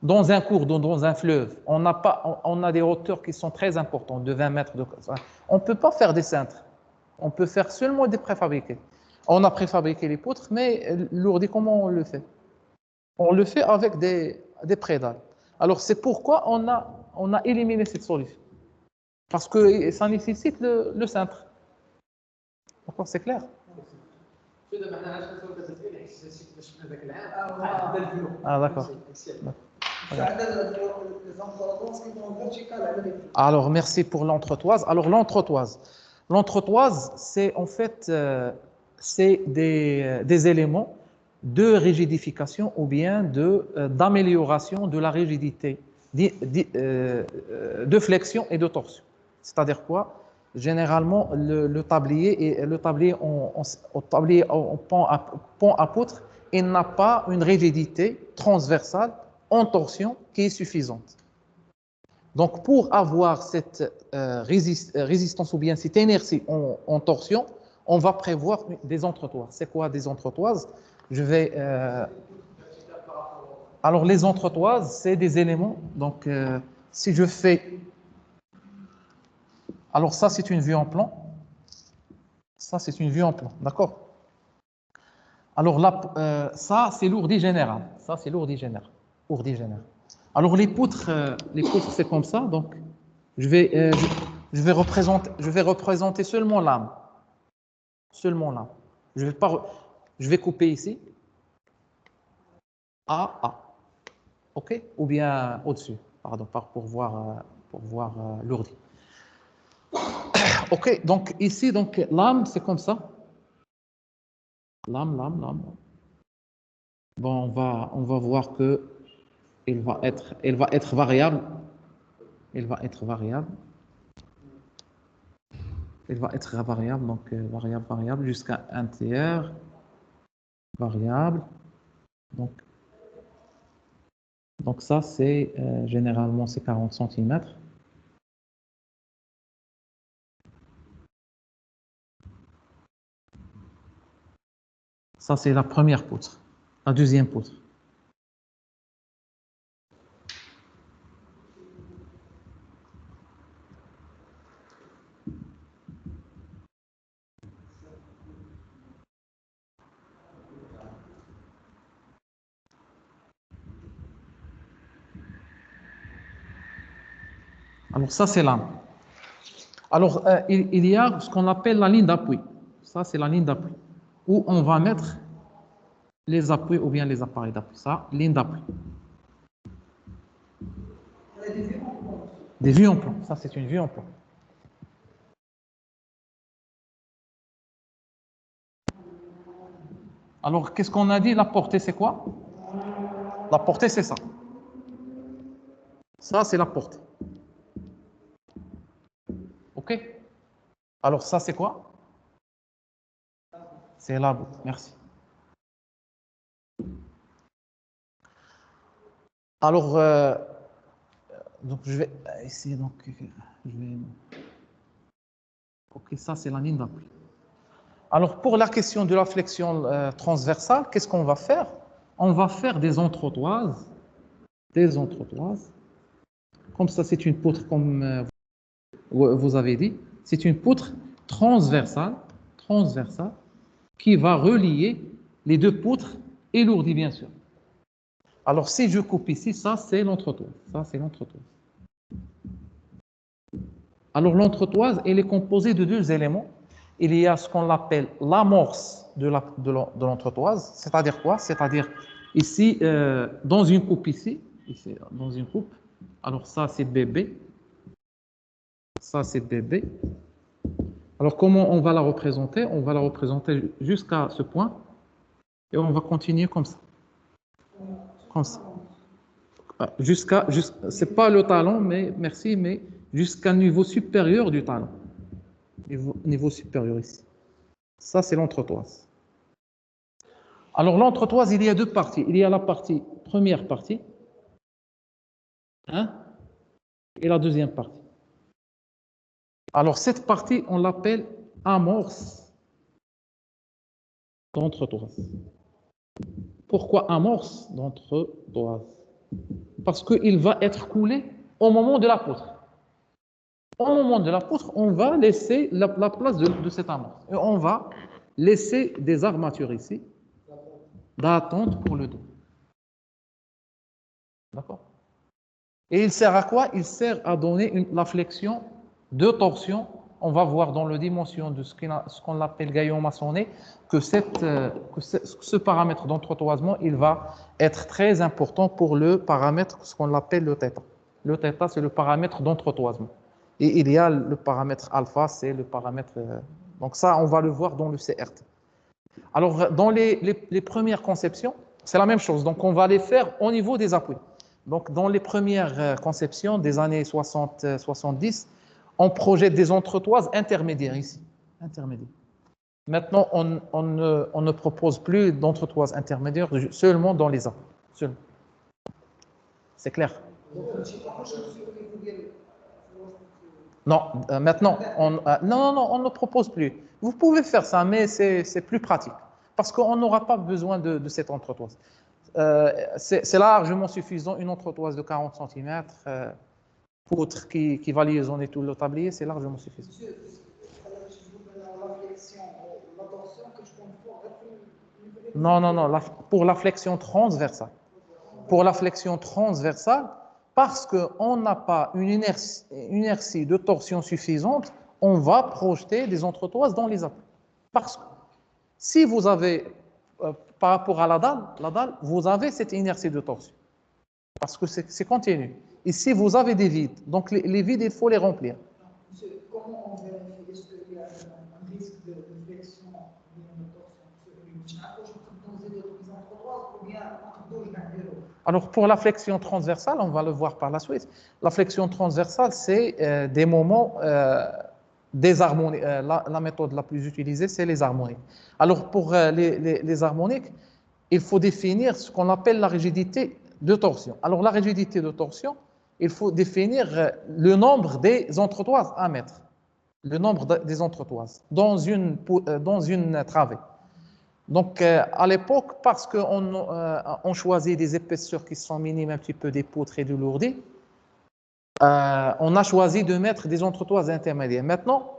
Dans un cours d'eau, dans un fleuve, on a des hauteurs qui sont très importantes, de 20 mètres. On ne peut pas faire des cintres. On peut faire seulement des préfabriqués. On a préfabriqué les poutres, mais l'ourdi, comment on le fait? On le fait avec des prédales. Alors, c'est pourquoi on a éliminé cette solution. Parce que ça nécessite le cintre. D'accord, c'est clair? Ah, d'accord. Alors, merci pour l'entretoise. Alors, l'entretoise, c'est en fait c'est des éléments de rigidification ou bien d'amélioration de la rigidité, de flexion et de torsion. C'est-à-dire quoi? Généralement, le tablier en pont à poutre, il n'a pas une rigidité transversale en torsion qui est suffisante. Donc, pour avoir cette résistance ou bien cette inertie en torsion, on va prévoir des entretoises. C'est quoi des entretoises? Alors, les entretoises, c'est des éléments. Donc, si je fais... Alors, ça, c'est une vue en plan. Ça, c'est une vue en plan. D'accord? Alors, là, ça, c'est l'ourdi général. Ça, c'est l'ourdi général. Ourdi général. Alors, les poutres c'est comme ça. Donc, je vais représenter seulement l'âme. Seulement l'âme. Je vais couper ici. A. OK? Ou bien au-dessus. Pardon, pour voir l'ourdi. OK, donc ici, l'âme, c'est comme ça. L'âme. Bon, on va voir que elle va être variable. Elle va être variable, donc variable jusqu'à un tiers, variable. Donc ça, c'est généralement c'est 40 cm. Ça, c'est la première poutre. La deuxième poutre. Alors ça, c'est l'âme. Alors, il y a ce qu'on appelle la ligne d'appui. Ça, c'est la ligne d'appui. Où on va mettre les appuis ou bien les appareils d'appui. Ça, ligne d'appui. Des vues en plan. Ça, c'est une vue en plan. Alors, qu'est-ce qu'on a dit? La portée, c'est quoi? La portée, c'est ça. Ça, c'est la portée. OK? Alors, ça, c'est quoi? C'est la boucle. Merci. Alors, donc, je vais essayer. Donc, OK, ça, c'est la ligne d'appui. Alors, pour la question de la flexion transversale, qu'est-ce qu'on va faire? On va faire des entretoises. Comme ça, c'est une poutre, comme vous avez dit. C'est une poutre transversale, qui va relier les deux poutres et l'ourdi, bien sûr. Alors, si je coupe ici, ça, c'est l'entretoise. Alors, l'entretoise, elle est composée de deux éléments. Il y a ce qu'on appelle l'amorce de l'entretoise. C'est-à-dire quoi? C'est-à-dire, ici, dans une coupe ici, dans une coupe, alors ça, c'est bébé. Ça, c'est bébé. Alors, comment on va la représenter? On va la représenter jusqu'à ce point. Et on va continuer comme ça. Comme ça. C'est pas le talon, mais merci, mais jusqu'à un niveau supérieur du talon. Niveau supérieur ici. Ça, c'est l'entretoise. Alors, l'entretoise, il y a deux parties. Il y a la première partie, hein, et la deuxième partie. Alors, cette partie, on l'appelle amorce d'entretoise. Pourquoi amorce d'entretoise? Parce qu'il va être coulé au moment de la poutre. Au moment de la poutre, on va laisser la place de cette amorce. Et on va laisser des armatures ici d'attente pour le dos. D'accord? Et il sert à quoi? Il sert à donner la flexion de torsion, on va voir dans le dimension de ce qu'on appelle gaillon maçonné que ce paramètre d'entretoisement, il va être très important pour le paramètre, ce qu'on appelle le θ. Le θ, c'est le paramètre d'entretoisement. Et il y a le paramètre alpha, c'est le paramètre... donc ça, on va le voir dans le CRT. Alors, dans les premières conceptions, c'est la même chose. Donc, on va les faire au niveau des appuis. Donc, dans les premières conceptions des années 60-70, on projette des entretoises intermédiaires ici. Intermédiaires. Maintenant, on ne propose plus d'entretoises intermédiaires seulement dans les appuis. Seulement. C'est clair? Non, maintenant, on ne propose plus. Vous pouvez faire ça, mais c'est plus pratique. Parce qu'on n'aura pas besoin de cette entretoise. C'est largement suffisant, une entretoise de 40 cm, poutre qui va liaisonner tout le tablier, c'est largement suffisant. Monsieur, la flexion, la torsion que je comprends. Non, pour la flexion transversale. Pour la flexion transversale, parce qu'on n'a pas une inertie de torsion suffisante, on va projeter des entretoises dans les appuis. Parce que si vous avez, par rapport à la dalle, vous avez cette inertie de torsion. Parce que c'est continu. Ici, vous avez des vides. Donc, les vides, il faut les remplir. Monsieur, comment on vérifie? Est-ce qu'il y a un risque de flexion ou de torsion? Alors, pour la flexion transversale, on va le voir par la suite. La flexion transversale, c'est des moments désharmoniques. La méthode la plus utilisée, c'est les harmoniques. Alors, pour les harmoniques, il faut définir ce qu'on appelle la rigidité de torsion. Alors, la rigidité de torsion, il faut définir le nombre des entretoises à mettre. Le nombre des entretoises dans une travée. Donc, à l'époque, parce qu'on choisit des épaisseurs qui sont minimes, un petit peu des poutres et du lourdi, on a choisi de mettre des entretoises intermédiaires. Maintenant,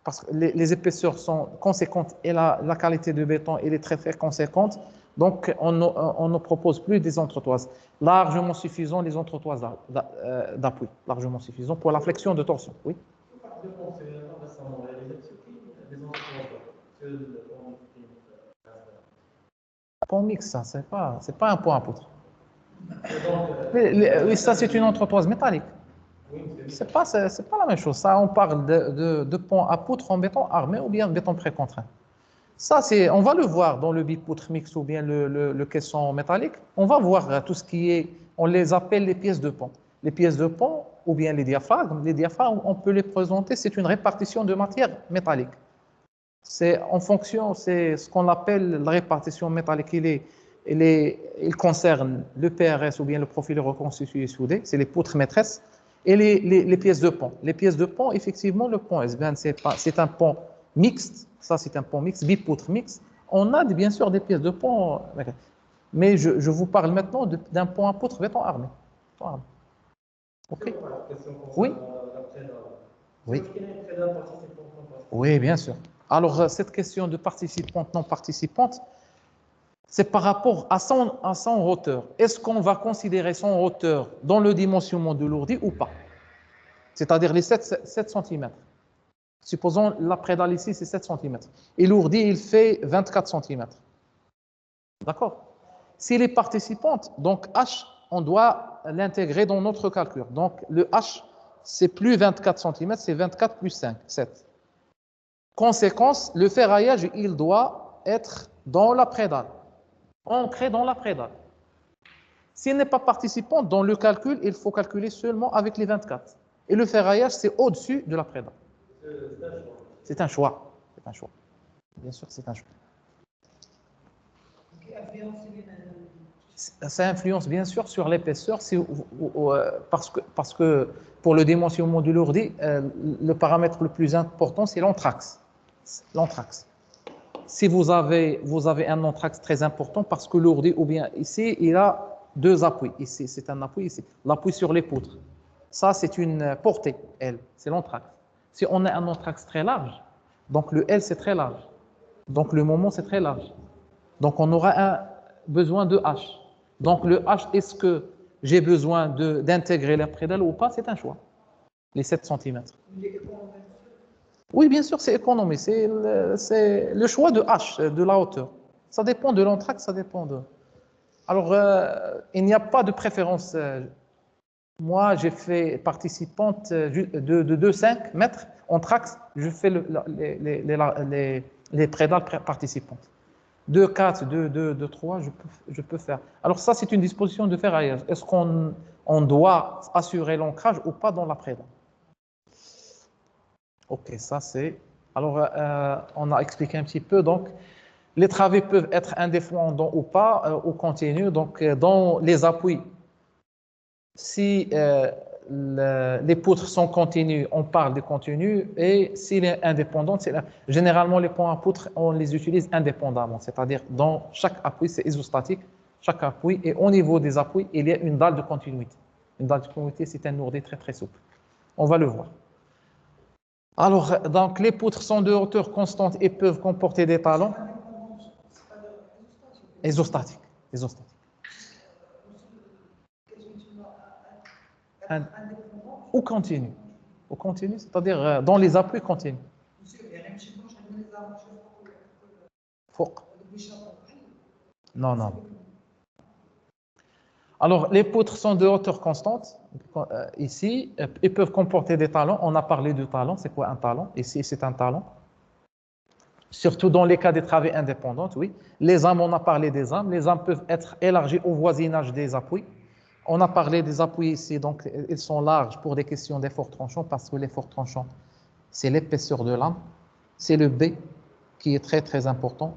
parce que les épaisseurs sont conséquentes et la qualité de béton elle est très très conséquente, donc on ne propose plus des entretoises. Largement suffisant les entretoises d'appui, largement suffisant pour la flexion de torsion. Oui. Pont mixte, ça, c'est pas un pont à poutre. Oui, ça c'est une entretoise métallique. C'est pas la même chose. Ça, on parle de pont à poutre en béton armé ou bien béton précontraint. Ça, on va le voir dans le bipoutre mixte ou bien le caisson métallique. On va voir tout ce qui est, on les appelle les pièces de pont. Les pièces de pont ou bien les diaphragmes, on peut les présenter, c'est une répartition de matière métallique. C'est en fonction, c'est ce qu'on appelle la répartition métallique. Il concerne le PRS ou bien le profil reconstitué soudé, c'est les poutres maîtresses, et les pièces de pont. Les pièces de pont, effectivement, le pont S20, c'est un pont mixte, ça c'est un pont mixte, bipoutre mixte. On a bien sûr des pièces de pont, mais je vous parle maintenant d'un pont à poutre béton armé. Ok. Oui. Oui. Oui, bien sûr. Alors, cette question de participante, non participante, c'est par rapport à son hauteur. Est-ce qu'on va considérer son hauteur dans le dimensionnement de l'ourdi ou pas? C'est-à-dire les 7 cm. Supposons la prédale ici, c'est 7 cm. Et l'ourdi, il fait 24 cm. D'accord? S'il est participante, donc H, on doit l'intégrer dans notre calcul. Donc, le H, c'est plus 24 cm, c'est 24 plus 5, 7. Conséquence, le ferraillage, il doit être dans la prédale, ancré dans la prédale. S'il n'est pas participant, dans le calcul, il faut calculer seulement avec les 24. Et le ferraillage, c'est au-dessus de la prédale. C'est un choix. C'est un choix. Bien sûr, c'est un choix. Ça influence bien sûr sur l'épaisseur, parce que pour le dimensionnement de l'ourdi, le paramètre le plus important, c'est l'anthrax. L'anthrax. Si vous avez un anthrax très important, parce que l'ourdi, ou bien ici, il a 2 appuis. Ici, c'est un appui ici. L'appui sur les poutres. Ça, c'est une portée, L. C'est l'anthrax. Si on a un anthrax très large, donc le L, c'est très large. Donc le moment, c'est très large. Donc on aura besoin de H. Donc le H, est-ce que j'ai besoin d'intégrer la prédale ou pas? C'est un choix. Les 7 cm. Comment Oui, bien sûr, c'est économie. C'est le choix de H, de la hauteur. Ça dépend de l'entracte, ça dépend de... Alors, il n'y a pas de préférence. Moi, j'ai fait participante de 2,5 mètres. Entracte, je fais les prédales participantes. 2,4, 2,3, je peux faire. Alors ça, c'est une disposition de ferraillage. Est-ce qu'on doit assurer l'ancrage ou pas dans la prédale? Ok, ça c'est... Alors, on a expliqué un petit peu. Donc, les travées peuvent être indéfendants ou pas, ou continus. Donc, dans les appuis, si les poutres sont continues, on parle de continu, et s'il est indépendant, généralement les points à poutres, on les utilise indépendamment, c'est-à-dire dans chaque appui, c'est isostatique, chaque appui, et au niveau des appuis, il y a une dalle de continuité. Une dalle de continuité, c'est un ourdi très très souple. On va le voir. Alors, donc, les poutres sont de hauteur constante et peuvent comporter des talons isostatiques. Isostatiques. Ou continu. Ou continu, c'est-à-dire dans les appuis continus. فوق. Non, non. Alors, les poutres sont de hauteur constante. Ici, ils peuvent comporter des talons. On a parlé de talons. C'est quoi un talon? Ici, c'est un talon. Surtout dans les cas des travées indépendantes, oui. Les âmes, on a parlé des âmes. Les âmes peuvent être élargies au voisinage des appuis. On a parlé des appuis ici, donc ils sont larges pour des questions d'effort tranchant, parce que l'effort tranchant, c'est l'épaisseur de lame. C'est le B qui est très très important,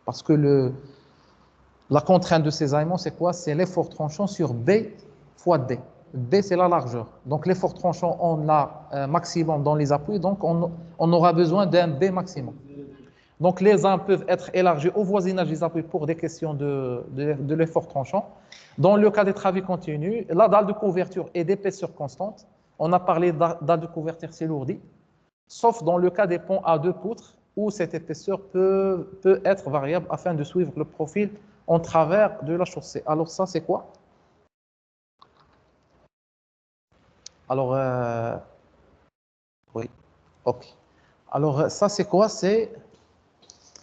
parce que la contrainte de ces aimants, c'est quoi? C'est l'effort tranchant sur B fois D. B, c'est la largeur. Donc l'effort tranchant, on l'a maximum dans les appuis, donc on aura besoin d'un B maximum. Donc les âmes peuvent être élargies au voisinage des appuis pour des questions de l'effort tranchant. Dans le cas des travées continues, la dalle de couverture est d'épaisseur constante. On a parlé de dalle de couverture, c'est lourdi. Sauf dans le cas des ponts à deux poutres, où cette épaisseur peut être variable afin de suivre le profil en travers de la chaussée. Alors ça, c'est quoi? Alors, oui, ok. Alors ça, c'est quoi?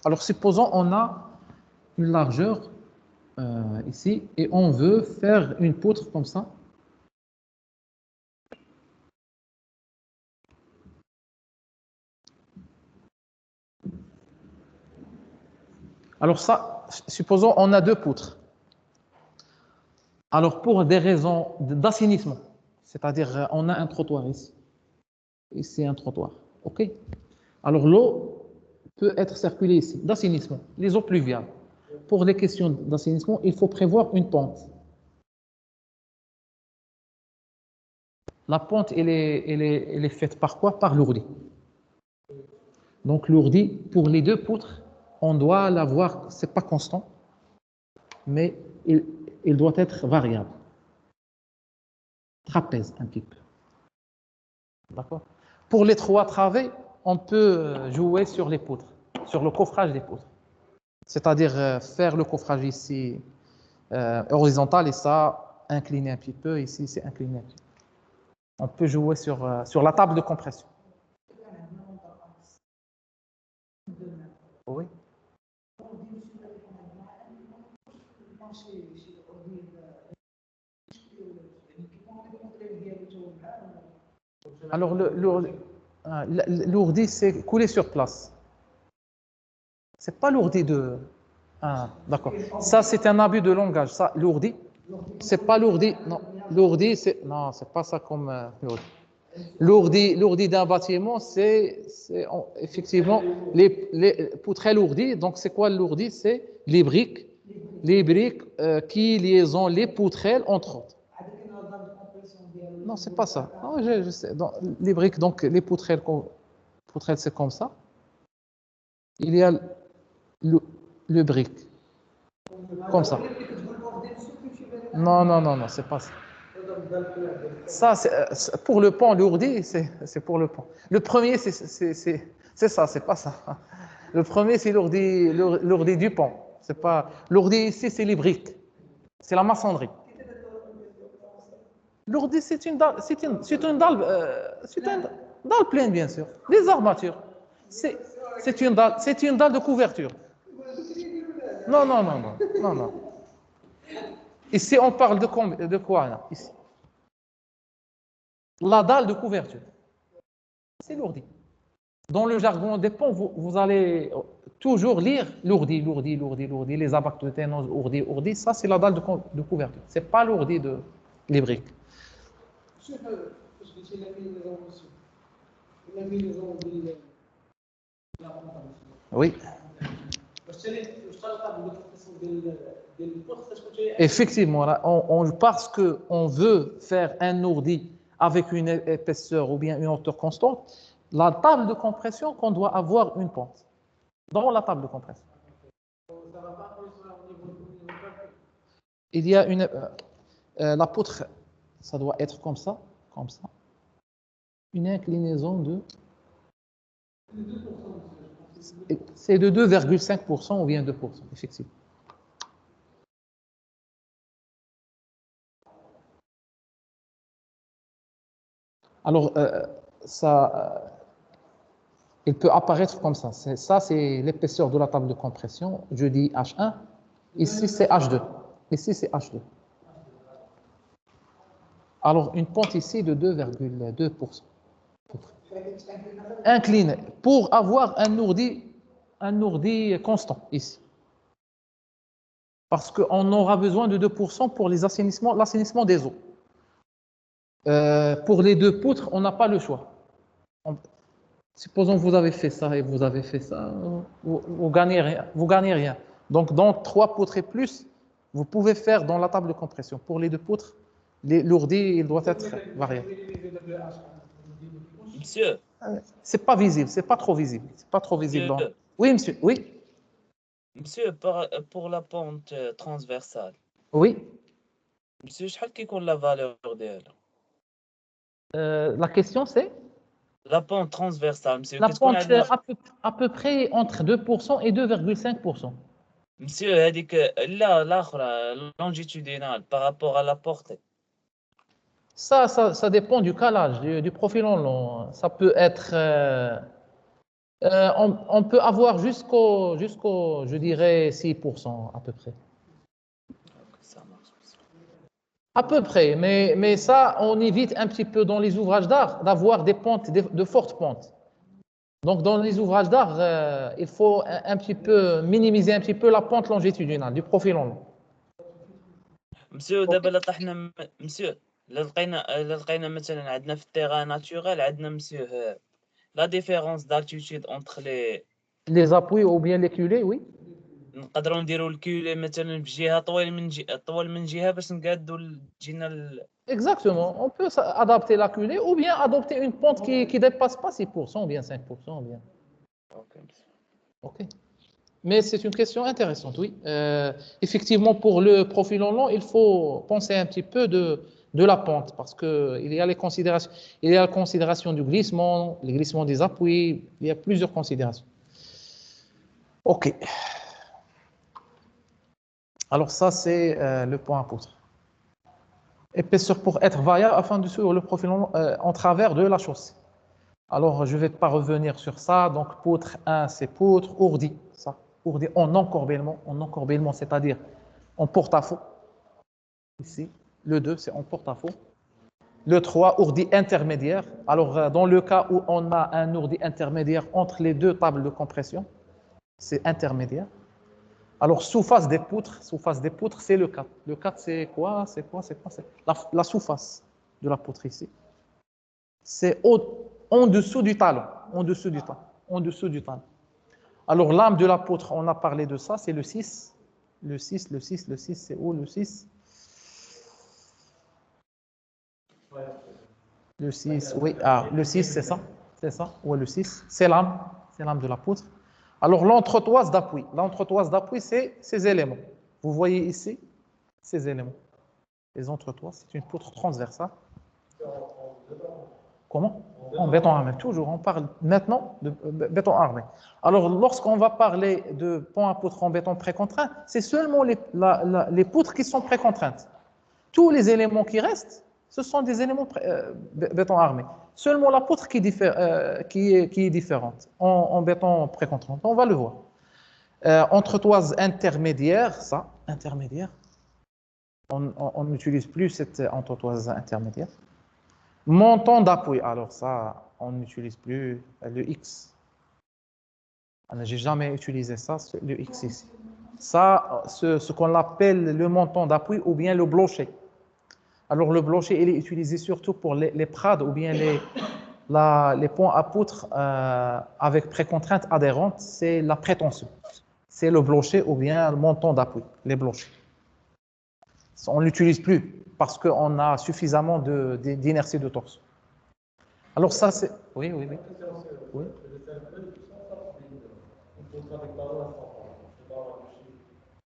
Alors supposons on a une largeur ici, et on veut faire une poutre comme ça. Alors ça, supposons on a deux poutres. Alors pour des raisons d'assainissement, c'est-à-dire on a un trottoir ici, ici un trottoir, ok? Alors l'eau peut être circulée ici, d'assainissement, les eaux pluviales. Pour des questions d'assainissement, il faut prévoir une pente. La pente, elle est faite par quoi? Par l'ourdi. Donc l'ourdi, pour les deux poutres, on doit l'avoir, c'est pas constant, mais il doit être variable. Trapèze un petit peu. D'accord? Pour les trois travées, on peut jouer sur les poutres, sur le coffrage des poutres. C'est-à-dire faire le coffrage ici horizontal et ça incliné un petit peu, ici c'est incliné un petit peu. On peut jouer sur la table de compression. Oui. Alors, l'ourdi, c'est couler sur place. C'est pas l'ourdi de... Ah, d'accord. Ça, c'est un abus de langage. Ça, l'ourdi, c'est pas l'ourdi. Non, l'ourdi, c'est... Non, c'est pas ça comme l'ourdi. L'ourdi d'un bâtiment, c'est effectivement les poutrelles ourdies. Donc, c'est quoi l'ourdi? C'est les briques qui liaisent les poutrelles entre autres. Non, c'est pas ça. Non, je sais. Les briques, donc les poutrelles, c'est comme ça. Il y a le brick, comme ça. Non, non, non, non, c'est pas ça. Ça, c'est pour le pont, l'ourdi, c'est pour le pont. Le premier, c'est ça, c'est pas ça. Le premier, c'est l'ourdi du pont. C'est pas l'ourdi ici, c'est les briques. C'est la maçonnerie. L'ourdi, c'est une dalle. Dalle pleine, bien sûr. Les armatures. C'est une dalle de couverture. Non, non, non, non, non, non. Ici, on parle de quoi là? Ici. La dalle de couverture. C'est l'ourdi. Dans le jargon des ponts, vous allez toujours lire l'ourdi, l'ourdi, l'ourdi, l'ourdi, les abacs de ténor, ourdi, ourdi. Ça, c'est la dalle de couverture. Ce n'est pas l'ourdi de les briques. Oui. Effectivement, parce qu'on veut faire un ourdi avec une épaisseur ou bien une hauteur constante, la table de compression qu'on doit avoir une pente dans la table de compression. Il y a la poutre, ça doit être comme ça, une inclinaison de... C'est de 2,5% ou bien 2%, effectivement. Alors, il peut apparaître comme ça. Ça, c'est l'épaisseur de la table de compression. Je dis H1. Ici, c'est H2. Ici, c'est H2. Alors, une pente ici de 2,2%. Incliné. Pour avoir un ourdi constant, ici. Parce qu'on aura besoin de 2% pour l'assainissement des eaux. Pour les deux poutres, on n'a pas le choix. Supposons que vous avez fait ça et vous avez fait ça, vous gagnez rien. Donc, dans 3 poutres et plus, vous pouvez faire dans la table de compression. Pour les deux poutres, l'ourdi, il doit être variable. Monsieur. C'est pas visible, c'est pas trop visible. C'est pas trop visible. Monsieur. Oui, monsieur, oui. Monsieur, pour la pente transversale. Oui. Monsieur, شحال كيكون la valeur ديالها? La question c'est La pente transversale, monsieur. La pente à peu près entre 2% et 2,5%. Monsieur, هذيك لا الأخرى longitudinale par rapport à la portée. Ça dépend du calage, du profil en long. Ça peut être... on peut avoir jusqu'au, je dirais, 6% à peu près. Ça marche. À peu près, mais ça, on évite un petit peu dans les ouvrages d'art d'avoir des pentes, de fortes pentes. Donc, dans les ouvrages d'art, il faut un petit peu minimiser un petit peu la pente longitudinale du profil en long. مسيو دابا لا طحنا مسيو لا لقينا مثلا عندنا في التيران ناتورال عندنا مسيو لا ديفيرونس d'altitude entre les appuis ou bien les culées, oui. نقدروا نديروا الكيولي مثلا في جهه طوال من جهه باش نقادوا تجينا Exactement, on peut adapter la culée ou bien adopter une pente qui ne dépasse pas 6% ou bien 5%. Ou bien. Ok. Mais c'est une question intéressante, oui. Effectivement, pour le profil en long, il faut penser un petit peu de la pente parce qu'il y a la considération du glissement, le glissement des appuis, il y a plusieurs considérations. Ok. Alors ça, c'est le point à poutre. Épaisseur pour être variable afin de suivre le profil en travers de la chaussée. Alors, je ne vais pas revenir sur ça. Donc, poutre 1, c'est poutre, ourdi, ça. Ourdi en encorbellement, c'est-à-dire en porte-à-faux. Ici, le 2, c'est en porte-à-faux. Le 3, ourdi intermédiaire. Alors, dans le cas où on a un ourdi intermédiaire entre les deux tables de compression, c'est intermédiaire. Alors, sous-face des poutres, c'est le 4. Le 4, c'est quoi? C'est la sous-face de la poutre ici. C'est en dessous du talon. En dessous du talon. Alors, l'âme de la poutre, on a parlé de ça, c'est le 6. Le 6, c'est où le 6? Le 6, oui. Ah, le 6, c'est ça. C'est ça. Oui, le 6. C'est l'âme de la poutre. Alors, l'entretoise d'appui. L'entretoise d'appui, c'est ces éléments. Vous voyez ici ces éléments. Les entretoises, c'est une poutre transversale. Comment? En béton armé. Toujours, on parle maintenant de béton armé. Alors, lorsqu'on va parler de pont à poutre en béton précontraint, c'est seulement les poutres qui sont précontraintes. Tous les éléments qui restent, Ce sont des éléments béton armé. Seulement la poutre qui est différente en béton précontraint. On va le voir. Entretoise intermédiaire, ça, intermédiaire. On n'utilise plus cette entretoise intermédiaire. Montant d'appui, alors ça, on n'utilise plus le X. J'ai jamais utilisé ça, le X ici. Ça, ce qu'on appelle le montant d'appui ou bien le bloché. Alors le bloché, il est utilisé surtout pour les prades ou bien les ponts à poutre avec précontrainte adhérente, c'est la prétention. C'est le bloché ou bien le montant d'appui, les blochés. On ne l'utilise plus parce qu'on a suffisamment d'inertie de torsion. Alors ça, c'est... Oui.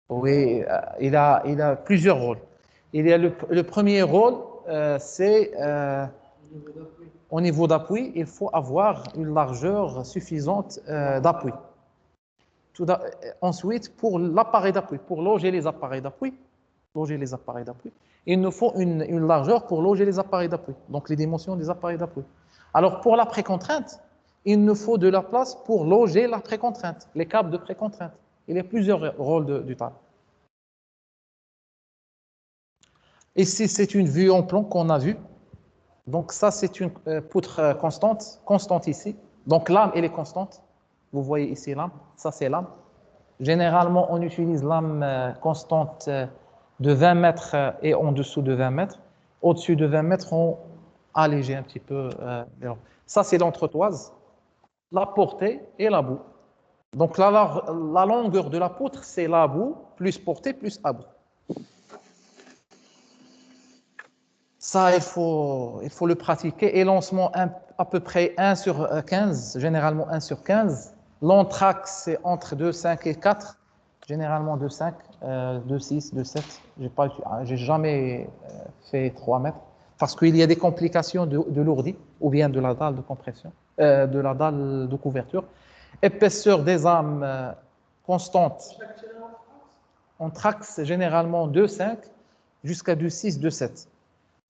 Oui, il a plusieurs rôles. Il y a le premier rôle, c'est au niveau d'appui, il faut avoir une largeur suffisante d'appui. Ensuite, pour l'appareil d'appui, pour loger les appareils d'appui, il nous faut une largeur pour loger les appareils d'appui, donc les dimensions des appareils d'appui. Alors, pour la précontrainte, il nous faut de la place pour loger la précontrainte, les câbles de précontrainte. Il y a plusieurs rôles du talon. Ici, c'est une vue en plan qu'on a vue. Donc ça, c'est une poutre constante ici. Donc l'âme, elle est constante. Vous voyez ici l'âme, ça c'est l'âme. Généralement, on utilise l'âme constante de 20 mètres et en dessous de 20 mètres. Au-dessus de 20 mètres, on allège un petit peu. Ça, c'est l'entretoise, la portée et la boue. Donc la longueur de la poutre, c'est la boue, plus portée, plus à bout. Ça, il faut le pratiquer. Et lancement à peu près 1 sur 15, généralement 1 sur 15. L'entraxe, c'est entre 2,5 et 4, généralement 2,5, 2,6, 2,7. J'ai jamais fait 3 mètres parce qu'il y a des complications de lourdis ou bien de la dalle de compression, de la dalle de couverture. Épaisseur des âmes constante. Entraxe, généralement 2,5 jusqu'à 2,6, 2,7.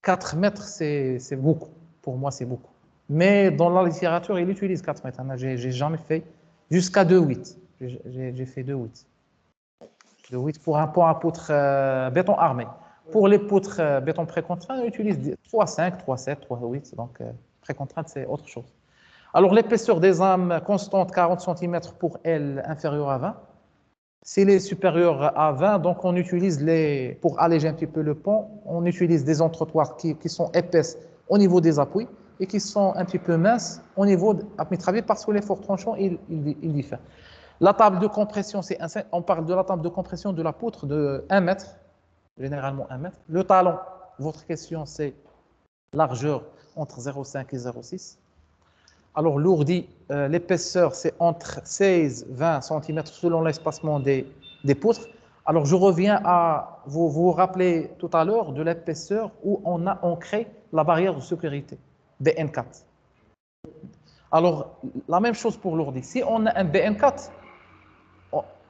4 mètres, c'est beaucoup. Pour moi, c'est beaucoup. Mais dans la littérature, il utilise 4 mètres. J'ai jamais fait jusqu'à 2,8. J'ai fait 2,8. 2,8 pour un pont à poutre béton armé. Pour les poutres béton précontraint, on utilise 3,5, 3,7, 3,8. Donc, précontrainte, c'est autre chose. Alors, l'épaisseur des âmes constante, 40 cm pour L inférieure à 20. S'il est supérieur à 20, donc on utilise pour alléger un petit peu le pont, on utilise des entretoirs qui sont épaisses au niveau des appuis et qui sont un petit peu minces au niveau de mitraillé parce que l'effort tranchant, il diffère. La table de compression, on parle de la table de compression de la poutre de 1 mètre, généralement 1 mètre. Le talon, votre question, c'est largeur entre 0,5 et 0,6. Alors, l'ourdi, l'épaisseur, c'est entre 16 et 20 cm selon l'espacement des poutres. Alors, je reviens à vous rappelez tout à l'heure de l'épaisseur où on crée la barrière de sécurité, BN4. Alors, la même chose pour l'ourdi. Si on a un BN4,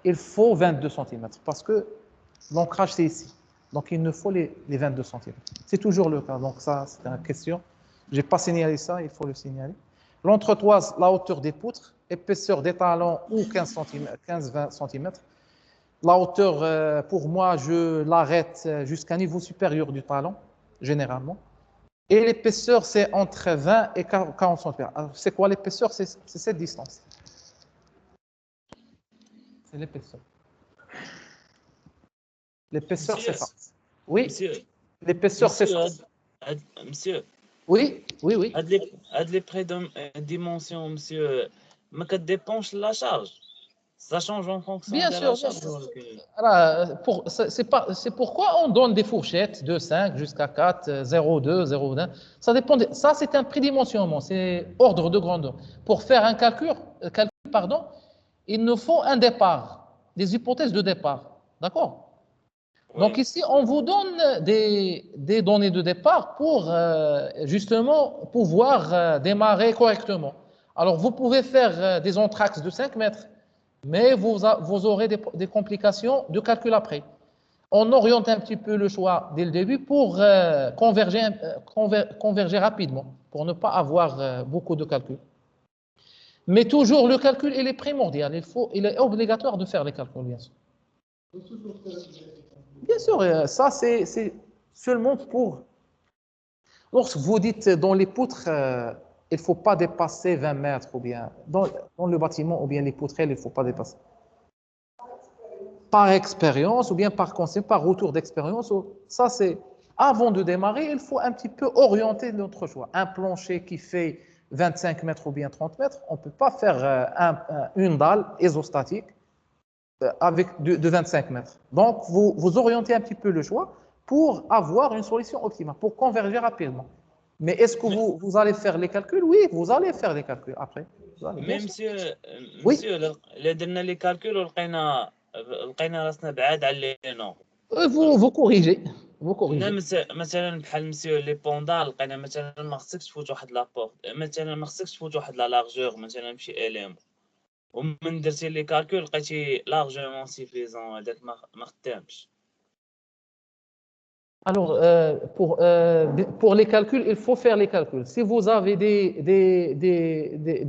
il faut 22 cm parce que l'ancrage, c'est ici. Donc, il nous faut les 22 cm. C'est toujours le cas. Donc, ça, c'est une question. Je n'ai pas signalé ça, il faut le signaler. L'entretoise, la hauteur des poutres, épaisseur des talons ou 15-20 cm. La hauteur, pour moi, je l'arrête jusqu'à un niveau supérieur du talon, généralement. Et l'épaisseur, c'est entre 20 et 40 cm. Alors, c'est quoi l'épaisseur? C'est cette distance. C'est l'épaisseur. L'épaisseur, c'est ça. Oui, l'épaisseur, c'est ça. Monsieur. Oui. Ad les dimensions, monsieur, mais que dépense la charge. Ça change en fonction bien de sûr, la charge. C'est pourquoi on donne des fourchettes de 5 jusqu'à 4, 0,2, 0,1. Ça dépend. Ça, c'est un prédimensionnement, c'est ordre de grandeur. Pour faire un calcul, il nous faut un départ, des hypothèses de départ. D'accord? Oui. Donc ici, on vous donne des données de départ pour justement pouvoir démarrer correctement. Alors, vous pouvez faire des entraxes de 5 mètres, mais vous aurez des complications de calcul après. on oriente un petit peu le choix dès le début pour converger rapidement, pour ne pas avoir beaucoup de calculs. Mais toujours, le calcul, il est primordial. Il est obligatoire de faire les calculs, bien sûr. Bien sûr, ça, c'est seulement pour... Lorsque vous dites dans les poutres, il ne faut pas dépasser 20 mètres, ou bien dans le bâtiment, ou bien les poutrelles, il ne faut pas dépasser. Par expérience, ou bien par conseil, par retour d'expérience, ça c'est... Avant de démarrer, il faut un petit peu orienter notre choix. Un plancher qui fait 25 mètres ou bien 30 mètres, on ne peut pas faire une dalle isostatique avec de 25 mètres. Donc, vous orientez un petit peu le choix pour avoir une solution optimale, pour converger rapidement. Mais est-ce que vous allez faire les calculs? Oui, vous allez faire les calculs après. مي مسيو Oui. مسيو الا درنا لي كالكول ولقينا راسنا بعاد على لي نورم Vous corrigez. Vous corrigez. مثلا بحال مسيو لي بوندال لقينا مثلا ما خصكش تفوت واحد لابورت، مثلا ما خصكش تفوت واحد لا لارجور مثلا بشي اليم، ومن درتي لي كالكول لقيتي لارجومون سيفيزون هذاك ما خدامش. Alors, pour les calculs, il faut faire les calculs. Si vous avez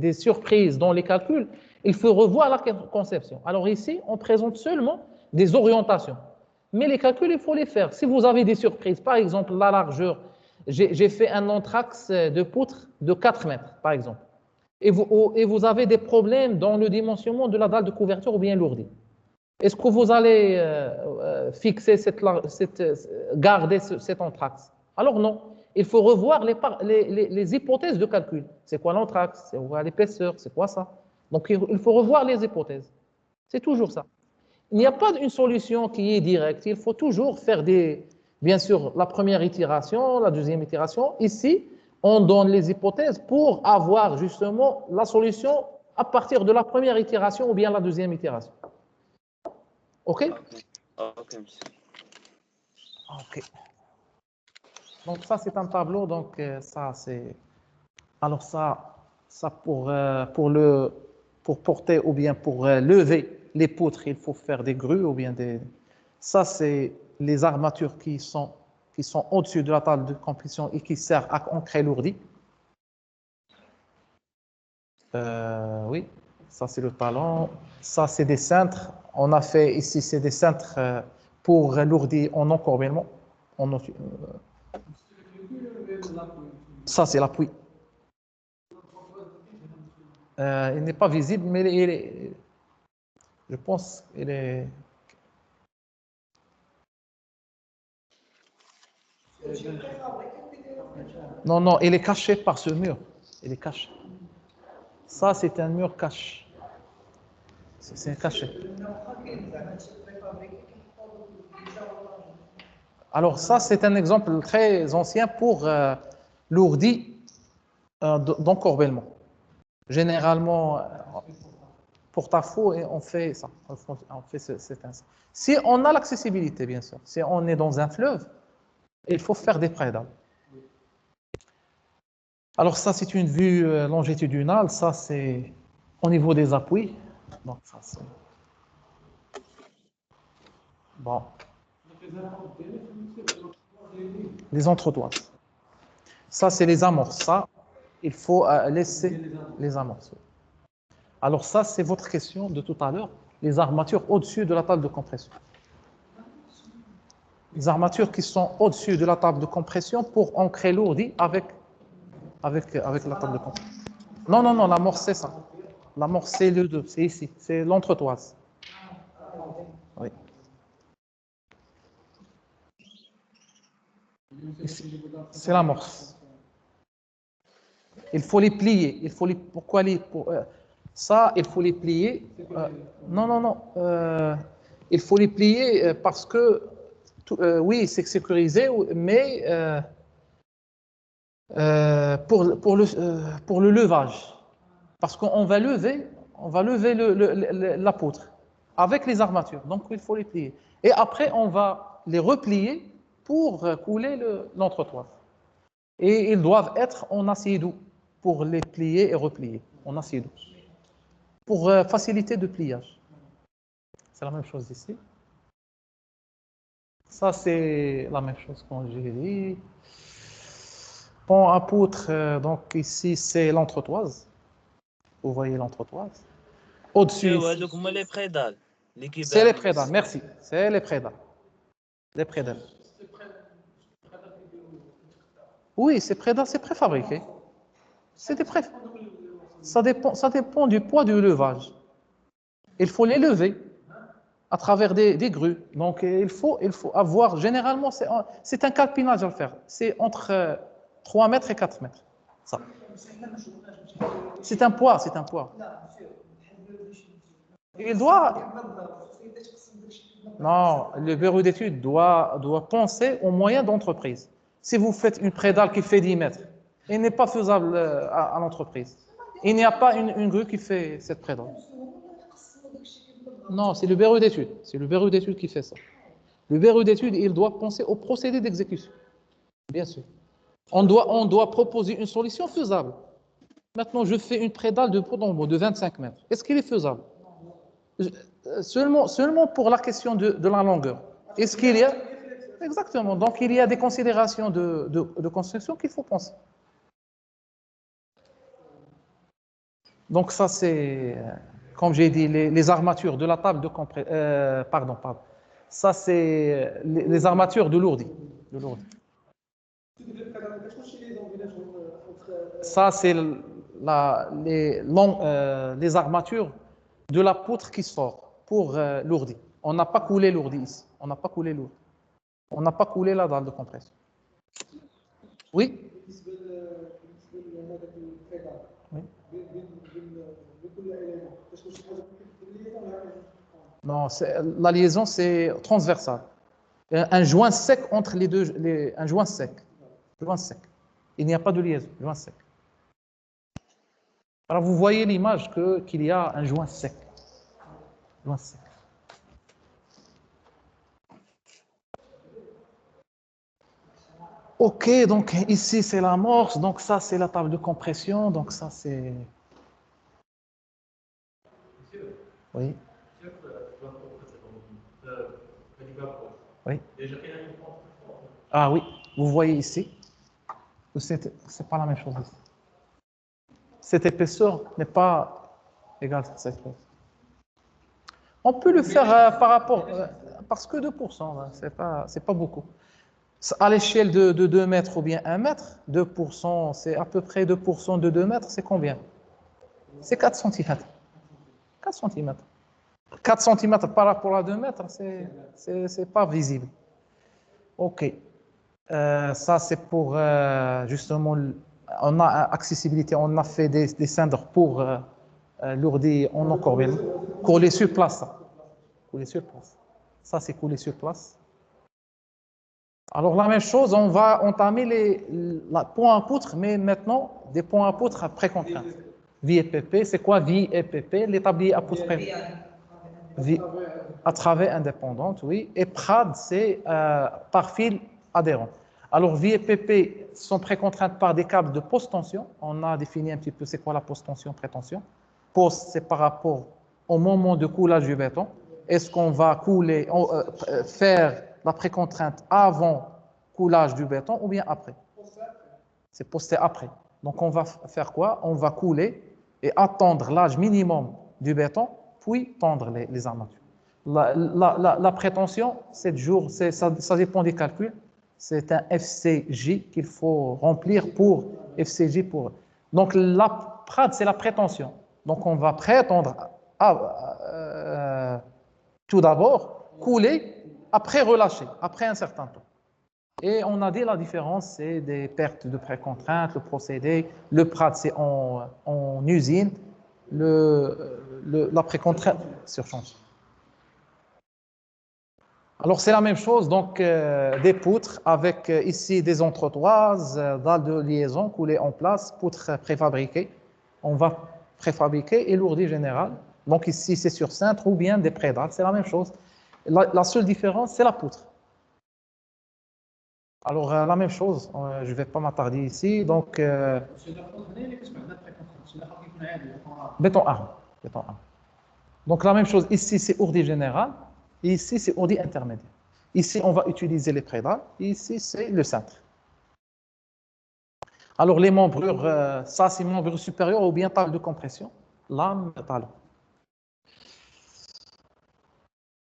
des surprises dans les calculs, il faut revoir la conception. Alors ici, on présente seulement des orientations. Mais les calculs, il faut les faire. Si vous avez des surprises, par exemple, la largeur, j'ai fait un anthrax de poutre de 4 mètres, par exemple. Et vous avez des problèmes dans le dimensionnement de la dalle de couverture ou bien lourdie. Est-ce que vous allez fixer garder cet anthrax? Alors non, il faut revoir les hypothèses de calcul. C'est quoi l'anthrax? C'est quoi l'épaisseur? C'est quoi ça? Donc il faut revoir les hypothèses. C'est toujours ça. Il n'y a pas une solution qui est directe. Il faut toujours faire bien sûr, la première itération, la deuxième itération. Ici, on donne les hypothèses pour avoir justement la solution à partir de la première itération ou bien la deuxième itération. OK? OK. OK. Donc ça, c'est un tableau. Donc ça, c'est... Alors ça pour porter ou bien pour lever les poutres, il faut faire des grues ou bien des... Ça, c'est les armatures qui sont au-dessus de la table de compression et qui servent à ancrer l'ourdi. Oui, ça c'est le talon. Ça, c'est des cintres. On a fait ici, c'est des cintres pour l'ourdi en encorbellement. Ça, c'est l'appui. Il n'est pas visible, mais je pense qu'il est... Non, non, il est caché par ce mur. Il est caché. Ça, c'est un mur caché. C'est caché. Alors ça, c'est un exemple très ancien pour l'ourdi d'encorbellement. Généralement, porte-à-faux, et on fait ça. On fait cet instant. Si on a l'accessibilité, bien sûr. Si on est dans un fleuve, il faut faire des prédales. Alors ça, c'est une vue longitudinale. Ça, c'est au niveau des appuis. Donc ça, c'est... Bon. Les entretoises. Ça, c'est les amorces. Ça, il faut laisser les amorces. Alors ça, c'est votre question de tout à l'heure. Les armatures au-dessus de la table de compression. Les armatures qui sont au-dessus de la table de compression pour ancrer l'ourdi avec la table de compression. Non, non, non, l'amorce, c'est ça. L'amorce, c'est le 2, c'est ici. C'est l'entretoise. Oui. C'est l'amorce. Il faut les plier. Pourquoi ça, il faut les plier. Non, non, non. Il faut les plier parce que, oui, c'est sécurisé, mais pour le levage. Parce qu'on va lever la poutre avec les armatures. Donc, il faut les plier. Et après, on va les replier pour couler l'entretoise. Et ils doivent être en acier doux pour les plier et replier en acier doux. Pour faciliter le pliage. C'est la même chose ici. Ça, c'est la même chose qu'on j'ai dit. Pont à poutre, donc ici, c'est l'entretoise. Vous voyez l'entretoise. Au-dessus, شو ici, هذوك هما لي بريدال اللي c'est les كيبانوا prédales. Merci. C'est les prédales. Les prédales. Oui, c'est prédales, c'est préfabriqué. C'est des pré... ça dépend du poids du levage. Il faut les lever à travers des grues. Donc, il faut avoir, généralement, c'est un calpinage à le faire. C'est entre 3 mètres et 4 mètres. Ça. C'est un poids, c'est un poids. Il doit... Non, le bureau d'études doit penser aux moyens d'entreprise. Si vous faites une prédale qui fait 10 mètres, il n'est pas faisable à l'entreprise. Il n'y a pas une grue qui fait cette prédale. Non, c'est le bureau d'études. C'est le bureau d'études qui fait ça. Le bureau d'études, il doit penser au procédé d'exécution. Bien sûr. On doit proposer une solution faisable. Maintenant, je fais une prédale de pot en bois de 25 mètres. Est-ce qu'il est faisable? Seulement pour la question de la longueur. Est-ce qu'il y a... Exactement. Donc, il y a des considérations de construction qu'il faut penser. Donc, ça, c'est, comme j'ai dit, les armatures de la table de compression. Pardon. Ça, c'est les armatures de lourdi. Ça, c'est les armatures de la poutre qui sort pour lourdi. On n'a pas coulé lourdi ici. On n'a pas coulé lourdi. On n'a pas coulé la dalle de compression. Oui? Oui. Non, la liaison, c'est transversale. Un joint sec entre les deux, un joint sec. Il n'y a pas de liaison, joint sec. Alors, vous voyez l'image qu'il y a un joint sec. Joint sec. Ok, donc ici, c'est l'amorce. Donc, ça, c'est la table de compression. Donc, ça, c'est... Oui. Oui. Ah oui, vous voyez ici. C'est pas la même chose ici. Cette épaisseur n'est pas égale à cette épaisseur. On peut le faire par rapport, parce que 2%, c'est pas beaucoup. À l'échelle de 2 mètres ou bien 1 mètre, 2%, c'est à peu près 2% de 2 mètres, c'est combien? C'est 4 cm. 4 cm. 4 cm par rapport à 2 mètres, c'est pas visible. Ok. Ça, c'est pour justement, on a accessibilité, on a fait des cendres pour lourdir en encorbellement. Coller sur place, ça. Coller sur place. Ça, c'est coller sur place. Alors, la même chose, on va entamer les points à poutre, mais maintenant, des points à poutre pré-contraintes. Vie et PP, c'est quoi vie et PP? L'établi à poutre pré à travers indépendante, oui. Et PRAD, c'est par fil adhérent. Alors, vie et PP sont pré-contraintes par des câbles de post-tension. On a défini un petit peu c'est quoi la post-tension, pré-tension. Post, c'est par rapport au moment de coulage du béton. Est-ce qu'on va couler, faire la pré-contrainte avant coulage du béton ou bien après? C'est posté après. Donc, on va faire quoi? On va couler et attendre l'âge minimum du béton, puis tendre les armatures. La prétention, 7 jours, ça dépend des calculs. C'est un FCJ qu'il faut remplir pour FCJ pour. Donc, la PRAD, c'est la prétention. Donc, on va prétendre tout d'abord, couler, après relâcher, après un certain temps. Et on a dit la différence, c'est des pertes de pré-contrainte, le procédé. Le PRAD, c'est en usine. La pré-contrainte sur chantier. Alors, c'est la même chose, donc des poutres avec ici des entretoises, dalles de liaison coulées en place, poutres préfabriquées. On va préfabriquer et lourdi général. Donc, ici, c'est sur cintre ou bien des prédales, c'est la même chose. La seule différence, c'est la poutre. Alors, la même chose, je ne vais pas m'attarder ici. Donc, béton arme. Donc, la même chose, ici, c'est ourdi général, et ici, c'est ourdi intermédiaire. Ici, on va utiliser les pédales. Ici, c'est le cintre. Alors, les membrures, ça, c'est membrure supérieure ou bien table de compression. Lame, talon.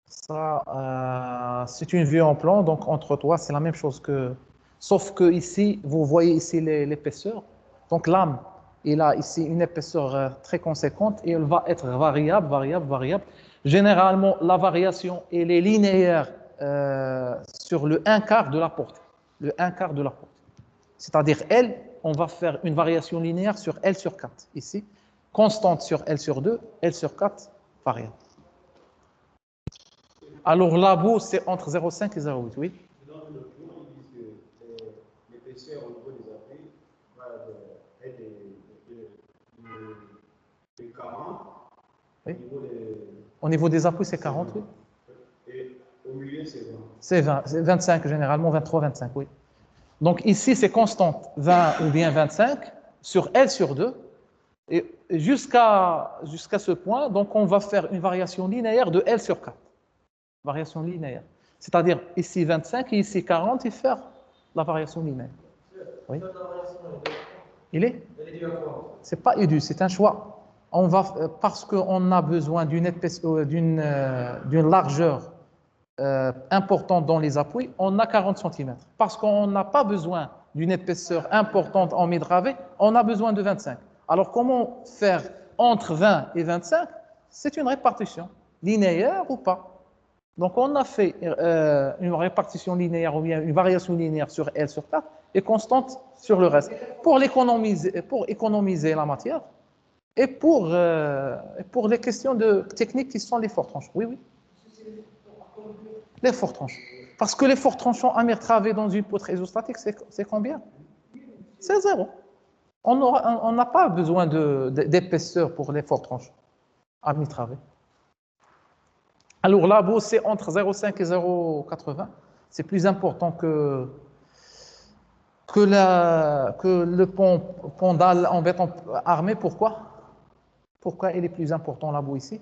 Ça, c'est une vue en plan, donc entre toi, c'est la même chose que... Sauf que ici, vous voyez ici l'épaisseur. Donc l'âme, il a ici une épaisseur très conséquente et elle va être variable, variable, variable. Généralement, la variation, elle est linéaire sur le 1/4 de la portée. Le 1/4 de la portée. C'est-à-dire L, on va faire une variation linéaire sur L sur 4, ici. Constante sur L sur 2, L sur 4, variable. Alors, la boue, c'est entre 0,5 et 0,8, oui. Dans le cours, ils disent que l'épaisseur au niveau des appuis va être de 40. Oui. Au niveau des appuis, c'est 40, oui. Et au milieu, c'est 20. C'est 20, c'est 25 généralement, 23, 25, oui. Donc ici, c'est constante, 20 ou bien 25, sur L sur 2. Et jusqu'à ce point, donc on va faire une variation linéaire de L sur 4. Variation linéaire. C'est-à-dire ici 25 et ici 40 et faire la variation linéaire. Oui. Il est? C'est pas édu, c'est un choix. On va, parce qu'on a besoin d'une largeur importante dans les appuis, on a 40 cm. Parce qu'on n'a pas besoin d'une épaisseur importante en midravé, on a besoin de 25. Alors comment faire entre 20 et 25? C'est une répartition linéaire ou pas. Donc, on a fait une répartition linéaire ou bien une variation linéaire sur L sur 4 et constante sur le reste pour économiser la matière et pour les questions techniques qui sont les forts tranchants. Oui, oui. Les forts tranchants. Parce que les forts tranchants à través dans une poutre isostatique, c'est combien? C'est 0. On n'a pas besoin d'épaisseur pour les forts tranchants à través. Alors la boue, c'est entre 0,5 et 0,80. C'est plus important que le pondal en béton armé. Pourquoi? Pourquoi il est plus important la boue ici?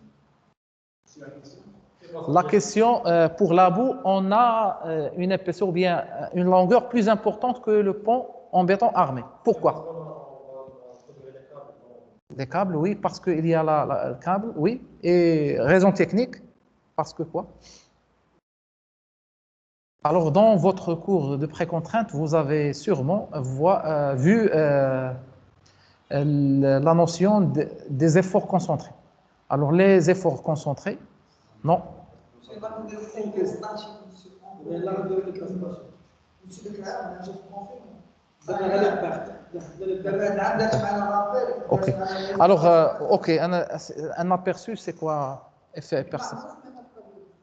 La question, pour la boue, on a une épaisseur ou bien une longueur plus importante que le pont en béton armé. Pourquoi? Des câbles, oui, parce qu'il y a le câble, oui. Et raison technique, parce que quoi? Alors, dans votre cours de précontrainte, vous avez sûrement vu la notion des efforts concentrés. Alors, les efforts concentrés, non. Ok. Alors, ok, un aperçu, c'est quoi? Effet aperçu.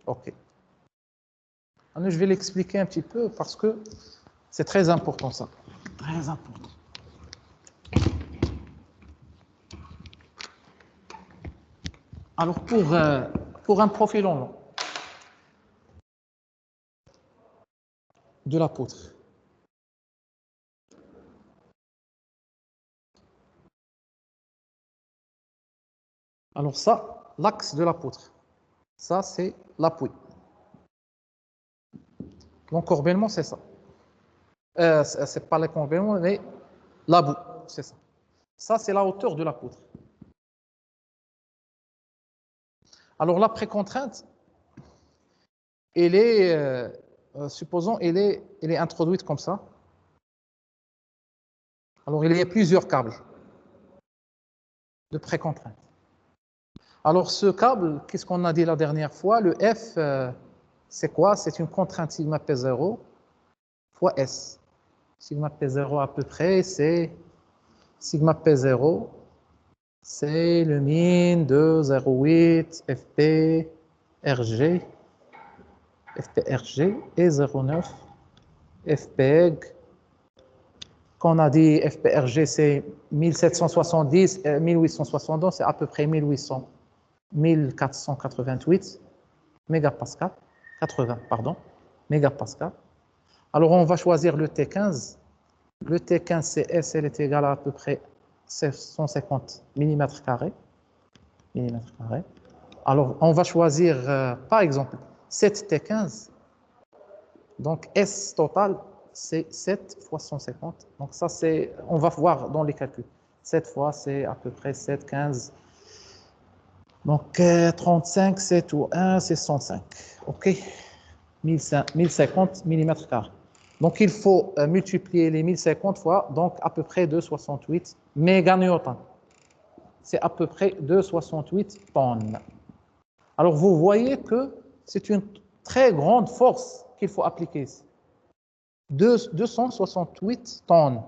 Ok. Alors, je vais l'expliquer un petit peu parce que c'est très important ça. Très important. Alors, pour un profil en long de la poutre, alors ça, l'axe de la poutre, ça c'est l'appui. L'encorbellement, c'est ça. C'est pas l'encorbellement, mais la boue, c'est ça. Ça, c'est la hauteur de la poutre. Alors, la précontrainte, elle est, supposons, elle est introduite comme ça. Alors, il y a plusieurs câbles de précontrainte. Alors, ce câble, qu'est-ce qu'on a dit la dernière fois? Le F, c'est quoi? C'est une contrainte sigma P0 fois S. Sigma P0 à peu près, c'est sigma P0, c'est le min de 0,8 FP RG et 0,9 FPEG. Quand on a dit FPRG, c'est 1770, 1872, c'est à peu près 1488 mégapascal, 80, pardon, mégapascal. Alors, on va choisir le T15. Le T15, c'est S, elle est égale à peu près 150 mm². Alors, on va choisir, par exemple, cette T15. Donc, S total, c'est 7 fois 150. Donc, ça, on va voir dans les calculs. 7 fois, c'est à peu près 7, 15. Donc, 35, 7 ou 1, c'est 105. OK? 1050 mm². Donc, il faut multiplier les 1050 fois, donc à peu près 2,68 méganewtons. C'est à peu près 2,68 tonnes. Alors, vous voyez que c'est une très grande force qu'il faut appliquer ici. 268 tonnes.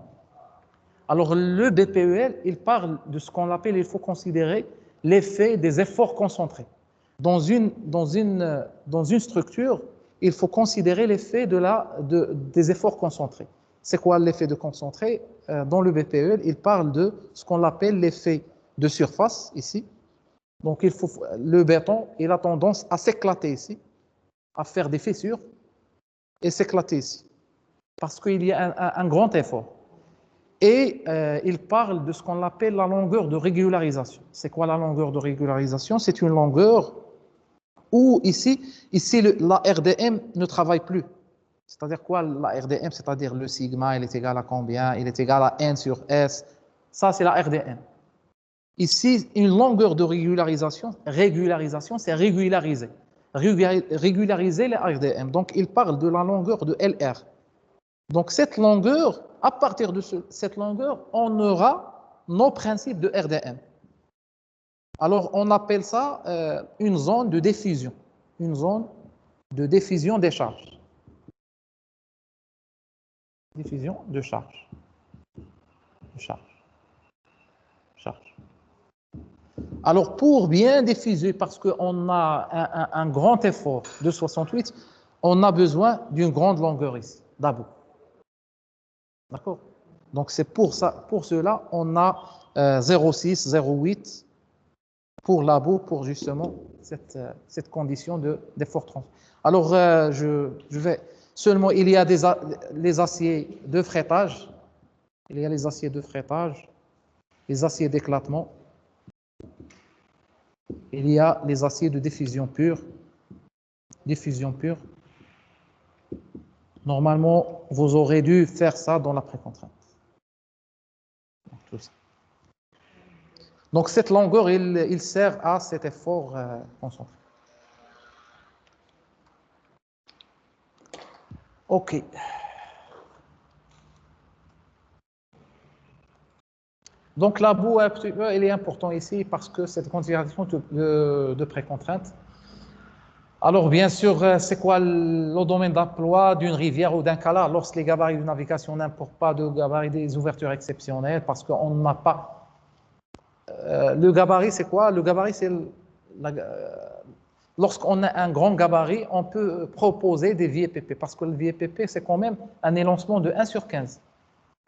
Alors, le BPEL, il parle de ce qu'on appelle, il faut considérer l'effet des efforts concentrés. Dans une structure, il faut considérer l'effet des efforts concentrés. C'est quoi l'effet de concentré? Dans le BPEL, il parle de ce qu'on appelle l'effet de surface, ici. Donc, le béton, il a tendance à s'éclater ici, à faire des fissures et s'éclater ici, parce qu'il y a un grand effort. Et il parle de ce qu'on appelle la longueur de régularisation. C'est quoi la longueur de régularisation? C'est une longueur où ici la RDM ne travaille plus. C'est-à-dire quoi la RDM? C'est-à-dire le sigma, il est égal à combien? Il est égal à n sur S. Ça, c'est la RDM. Ici, une longueur de régularisation, c'est régulariser. Régulariser les RDM. Donc, il parle de la longueur de LR. Donc, cette longueur, à partir de cette longueur, on aura nos principes de RDM. Alors, on appelle ça une zone de diffusion. Une zone de diffusion des charges. Diffusion de charges. Charge. Alors, pour bien diffuser, parce qu'on a un grand effort de 68, on a besoin d'une grande longueur ici, d'abou. D'accord? Donc, c'est pour cela, on a 0,6, 0,8 pour l'abou, pour justement cette condition d'effort transfert. Alors, je vais seulement, il y a les aciers de frettage, il y a les aciers de frettage, les aciers d'éclatement, il y a les aciers de diffusion pure. Diffusion pure. Normalement, vous aurez dû faire ça dans la précontrainte. Donc, cette longueur, il sert à cet effort concentré. OK. Donc, l'abou, il est important ici parce que cette considération de précontrainte. Alors, bien sûr, c'est quoi le domaine d'emploi d'une rivière ou d'un canal lorsque les gabarits de navigation n'importent pas de gabarits des ouvertures exceptionnelles parce qu'on n'a pas. Le gabarit, c'est quoi? Le gabarit, c'est lorsqu'on a un grand gabarit, on peut proposer des VIEPP parce que le VIEPP, c'est quand même un élancement de 1 sur 15.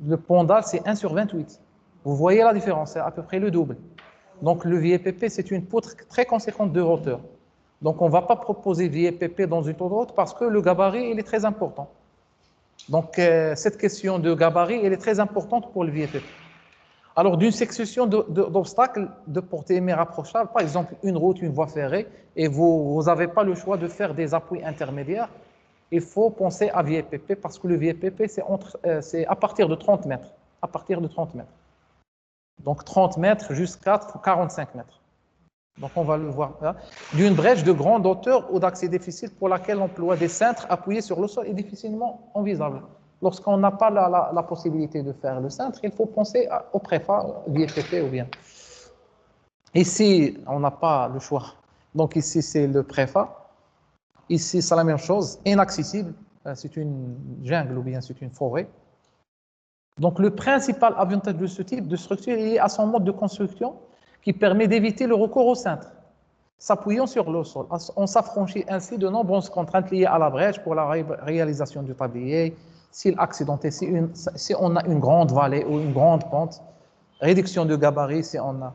Le pondal, c'est 1 sur 28. Vous voyez la différence, c'est à peu près le double. Donc, le VIEPP, c'est une poutre très conséquente de hauteur. Donc, on ne va pas proposer VIEPP dans une tour de haute parce que le gabarit, il est très important. Donc, cette question de gabarit, elle est très importante pour le VIEPP. Alors, d'une succession d'obstacles de portée irrapprochable, par exemple une route, une voie ferrée, et vous n'avez pas le choix de faire des appuis intermédiaires, il faut penser à VIEPP parce que le VIEPP, c'est à partir de 30 mètres. À partir de 30 mètres. Donc 30 mètres jusqu'à 45 mètres. Donc on va le voir là. D'une brèche de grande hauteur ou d'accès difficile pour laquelle l'emploi des cintres appuyés sur le sol est difficilement envisageable. Lorsqu'on n'a pas la possibilité de faire le cintre, il faut penser au préfa, VIEPP ou bien. Ici, on n'a pas le choix. Donc ici, c'est le préfa. Ici, c'est la même chose, inaccessible. C'est une jungle ou bien c'est une forêt. Donc, le principal avantage de ce type de structure est lié à son mode de construction qui permet d'éviter le recours au cintre, s'appuyant sur le sol. On s'affranchit ainsi de nombreuses contraintes liées à la brèche pour la réalisation du tablier, s'il accidenté, si on a une grande vallée ou une grande pente, réduction de gabarit, si on a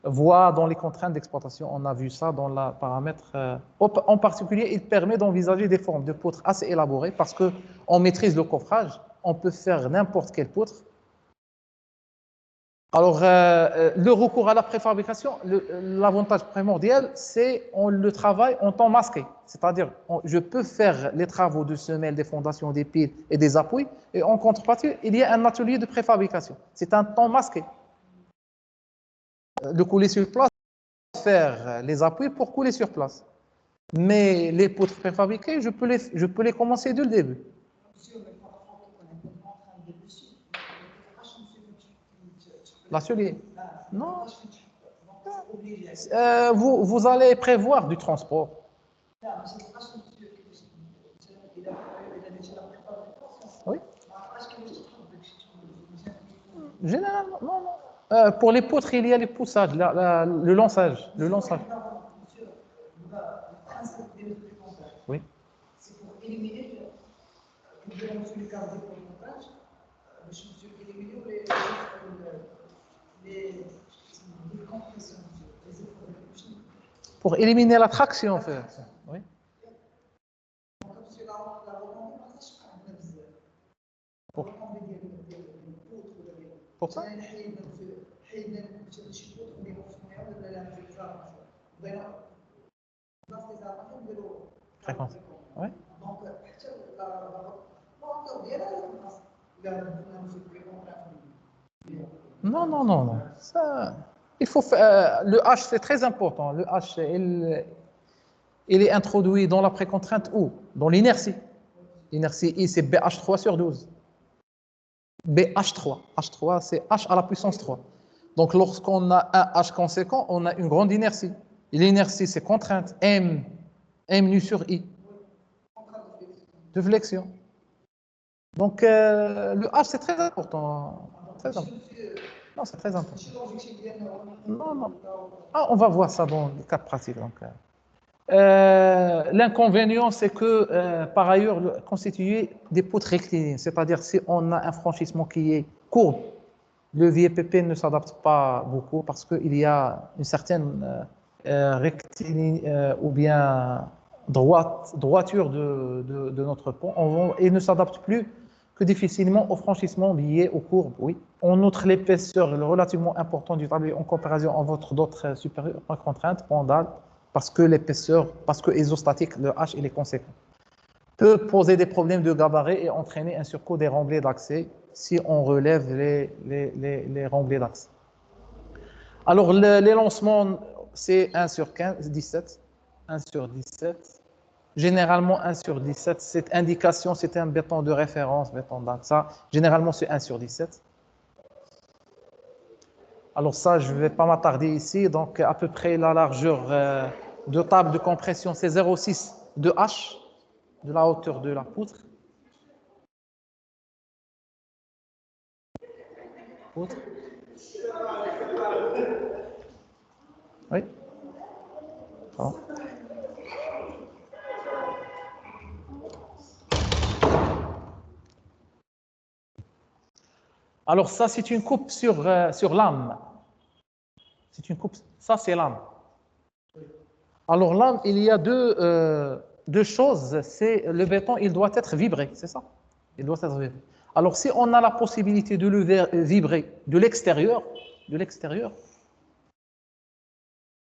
voie dans les contraintes d'exploitation, on a vu ça dans le paramètre. En particulier, il permet d'envisager des formes de poutres assez élaborées parce qu'on maîtrise le coffrage. On peut faire n'importe quelle poutre Alors, le recours à la préfabrication, l'avantage primordial, c'est on le travaille en temps masqué. C'est-à-dire, je peux faire les travaux de semelle, des fondations, des piles et des appuis, et en contrepartie, il y a un atelier de préfabrication. C'est un temps masqué. Le couler sur place, faire les appuis pour couler sur place. Mais les poutres préfabriquées, je peux les commencer dès le début. L'atelier. Non. Vous allez prévoir du transport. Oui. Généralement, non, non. Pour les poutres, il y a les poussages, le lançage. Le lançage. Oui. C'est pour éliminer le cadre de montage, les compressions, les efforts. Pour éliminer la traction, en fait. Oui. Pour ça? Fréquence. Oui. Non, non, non, non. Ça, il faut faire, le H, c'est très important. Le H, il est introduit dans la précontrainte où? Dans l'inertie. L'inertie I, c'est BH3 sur 12. BH3. H3, c'est H à la puissance 3. Donc, lorsqu'on a un H conséquent, on a une grande inertie. Et l'inertie, c'est contrainte M nu sur I. De flexion. Donc, le H, c'est très important. Très important. Non, c'est très important. Non, non. Ah, on va voir ça dans le cas pratique. L'inconvénient, c'est que, par ailleurs, constituer des poutres rectilignes, c'est-à-dire si on a un franchissement qui est courbe, le VPP ne s'adapte pas beaucoup parce qu'il y a une certaine rectiligne ou bien droiture de notre pont. Il ne s'adapte plus que difficilement au franchissement lié aux courbes. Oui. En outre, l'épaisseur est relativement importante du tablier en comparaison à d'autres supérieures contraintes, pendales, parce que l'épaisseur, parce que isostatique, le H, il est conséquent, peut poser des problèmes de gabarit et entraîner un surcoût des remblais d'accès si on relève les remblais d'accès. Alors, les lancements, c'est 1 sur 15, 17. 1 sur 17. Généralement, 1 sur 17. Cette indication, c'est un béton de référence, béton d'accès. Généralement, c'est 1 sur 17. Alors ça, je ne vais pas m'attarder ici. Donc, à peu près la largeur de table de compression, c'est 0,6 de H, de la hauteur de la poutre. Poutre. Oui. Bon. Alors ça, c'est une coupe sur lame. C'est une coupe, ça c'est lame. Alors lame, il y a deux choses. C'est le béton, il doit être vibré, c'est ça? Il doit être vibré. Alors si on a la possibilité de le vibrer de l'extérieur,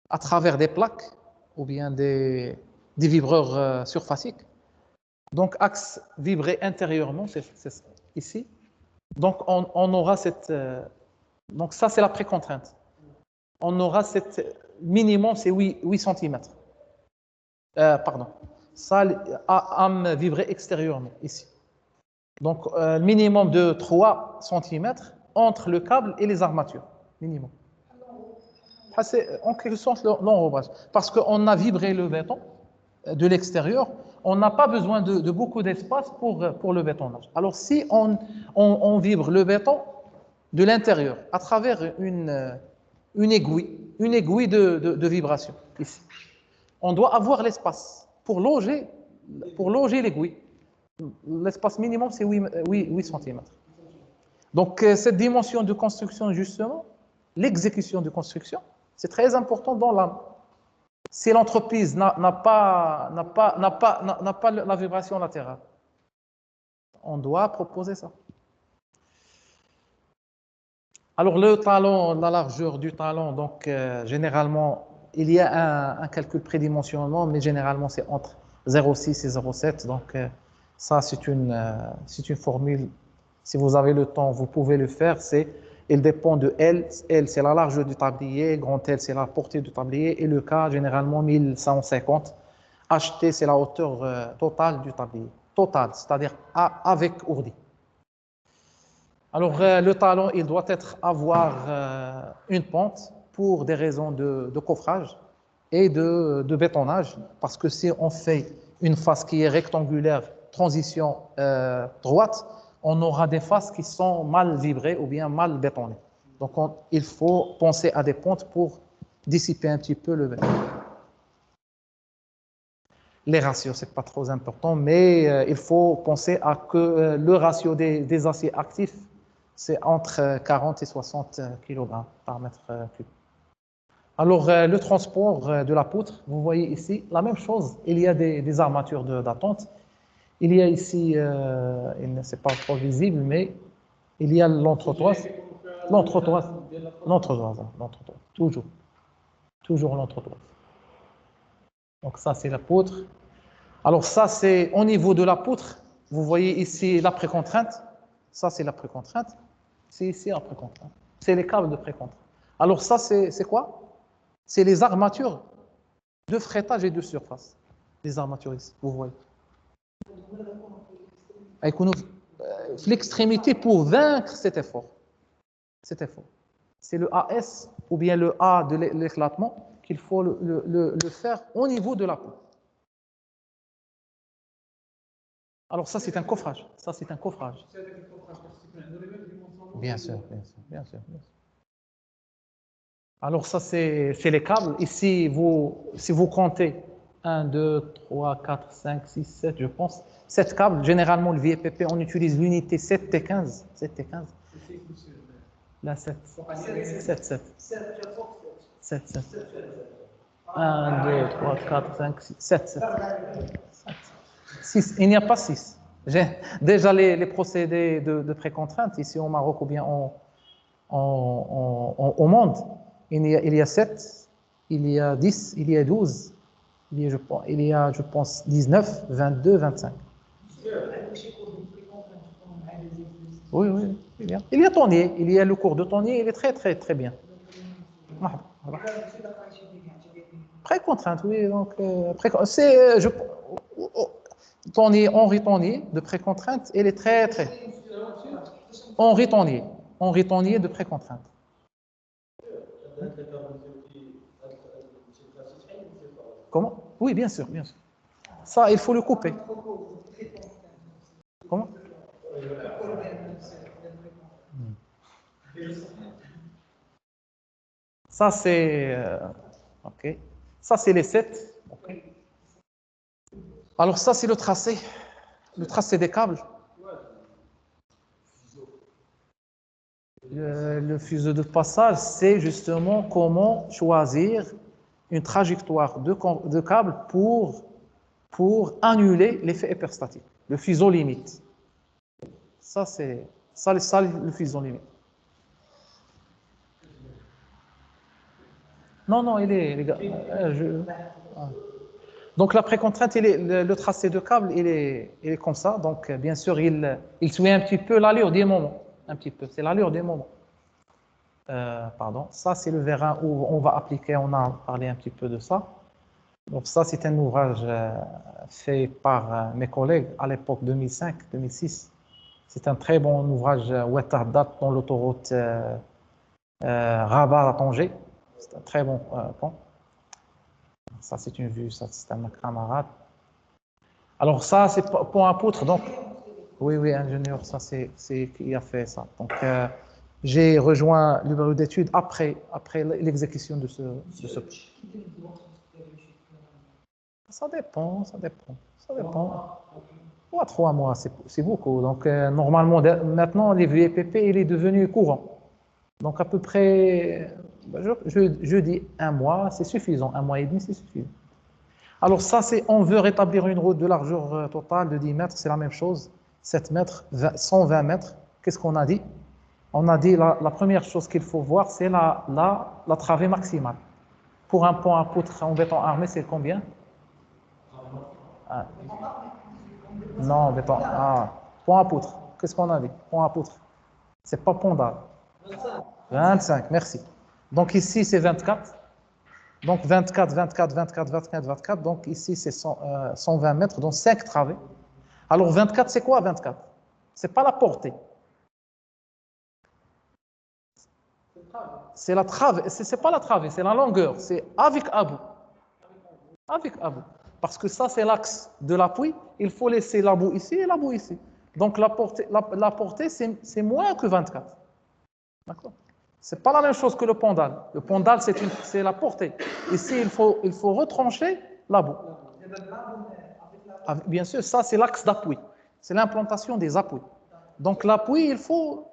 à travers des plaques ou bien des vibreurs surfaciques, donc axe vibré intérieurement, c'est ici. Donc on aura cette... donc ça c'est la précontrainte. On aura cette minimum, c'est 8 cm. Pardon. Ça âme vibrée extérieurement, ici. Donc, minimum de 3 cm entre le câble et les armatures. Minimum. C'est en quelque sorte l'enrobage. Parce qu'on a vibré le béton de l'extérieur, on n'a pas besoin de beaucoup d'espace pour le bétonnage. Alors, si on vibre le béton de l'intérieur à travers une aiguille de vibration, ici, on doit avoir l'espace pour loger l'aiguille. L'espace minimum, c'est 8 cm. Donc, cette dimension de construction, justement, l'exécution de construction, c'est très important dans l'âme. Si l'entreprise n'a pas la vibration latérale, on doit proposer ça. Alors, le talon, la largeur du talon, donc généralement, il y a un calcul prédimensionnement, mais généralement, c'est entre 0,6 et 0,7. Donc, ça, c'est une formule. Si vous avez le temps, vous pouvez le faire. Il dépend de L. L, c'est la largeur du tablier. Grand L, c'est la portée du tablier. Et le K, généralement, 1150. HT, c'est la hauteur totale du tablier. Totale, c'est-à-dire avec ourdi. Alors, le talon, il doit avoir une pente pour des raisons de coffrage et de bétonnage. Parce que si on fait une face qui est rectangulaire, transition droite, on aura des faces qui sont mal vibrées ou bien mal bétonnées. Donc, il faut penser à des pentes pour dissiper un petit peu le béton. Les ratios, ce n'est pas trop important, mais il faut penser à que le ratio des aciers actifs, c'est entre 40 et 60 kg par mètre cube. Alors, le transport de la poutre, vous voyez ici, la même chose. Il y a des armatures d'attente. Il y a ici, c'est pas trop visible, mais il y a l'entretoise. L'entretoise, toujours l'entretoise. Donc ça, c'est la poutre. Alors ça, c'est au niveau de la poutre. Vous voyez ici la précontrainte. Ça, c'est la précontrainte. C'est ici la précontrainte. C'est les câbles de précontrainte. Alors ça, c'est quoi? C'est les armatures de fretage et de surface. Les armatures ici, vous voyez. L'extrémité pour vaincre cet effort. C'est le AS ou bien le A de l'éclatement qu'il faut le faire au niveau de la peau. Alors ça, c'est un coffrage. Bien sûr. Alors ça, c'est les câbles. Ici, si vous comptez 1, 2, 3, 4, 5, 6, 7, je pense. 7 câbles. Généralement, le VPP, on utilise l'unité 7T15. 7T15. Là, 7. 1, 2, 3, 4, 5, 6, 7. 6. Il n'y a pas 6. Déjà, les procédés de précontrainte, ici au Maroc ou bien au monde, il y a 7, il y a 10, il y a 12, il y a, je pense, 19, 22, 25. Oui, il y a Tonnier, il y a le cours de Tonnier, il est très, très, très bien. Voilà. Précontrainte, oui. Donc, Tonnier, Henri Tonnier, de précontrainte, il est très, très... Henri Tonnier de précontrainte. Comment? Oui, bien sûr. Ça, il faut le couper. Comment? Ça, c'est... OK. Ça, c'est les 7. OK. Alors, ça, c'est le tracé. Le tracé des câbles. Le fuseau de passage, c'est justement comment choisir une trajectoire de câble pour annuler l'effet hyperstatique. Le fuseau limite. Ça, c'est le fuseau limite. Non, il est... Les gars, Donc, la précontrainte, le tracé de câble, il est comme ça. Donc, bien sûr, il suit un petit peu l'allure des moments. Un petit peu, c'est l'allure des moments. Ça, c'est le vérin où on va appliquer, on a parlé un petit peu de ça. Donc, ça, c'est un ouvrage fait par mes collègues à l'époque 2005-2006. C'est un très bon ouvrage Ouattara dans l'autoroute Rabat à Tanger. C'est un très bon pont. Ça, c'est une vue, ça, c'est un camarade. Alors, ça, c'est pont à poutre. Donc, oui, ingénieur, ça, c'est qui a fait ça. Donc, j'ai rejoint le bureau d'études après l'exécution de ce pont. Ça dépend. 3 mois, c'est beaucoup. Donc, normalement, maintenant, les VPP, il est devenu courant. Donc, à peu près, je dis 1 mois, c'est suffisant. 1 mois et demi, c'est suffisant. Alors, ça, on veut rétablir une route de largeur totale de 10 mètres, c'est la même chose. 7 mètres, 120 mètres. Qu'est-ce qu'on a dit? On a dit la première chose qu'il faut voir, c'est la travée maximale. Pour un pont à poutre en béton armé, c'est combien? Ah. Non, béton. Ah, pont à poutre. Qu'est-ce qu'on a dit? Pont à poutre. C'est pas pont d'arme. 25, merci. Donc ici, c'est 24. Donc 24, 24, 24, 24, 24. Donc ici, c'est 120 mètres, donc 5 travées. Alors 24, c'est quoi 24? C'est pas la portée. C'est la travée. C'est pas la travée, c'est la longueur. C'est avec abou. Avec abou. Parce que ça, c'est l'axe de l'appui. Il faut laisser l'abou ici et l'abou ici. Donc la portée c'est moins que 24. D'accord? C'est pas la même chose que le pendal. Le pendal, c'est la portée. Ici, il faut retrancher l'abou. Bien sûr, ça, c'est l'axe d'appui. C'est l'implantation des appuis. Donc l'appui, il faut...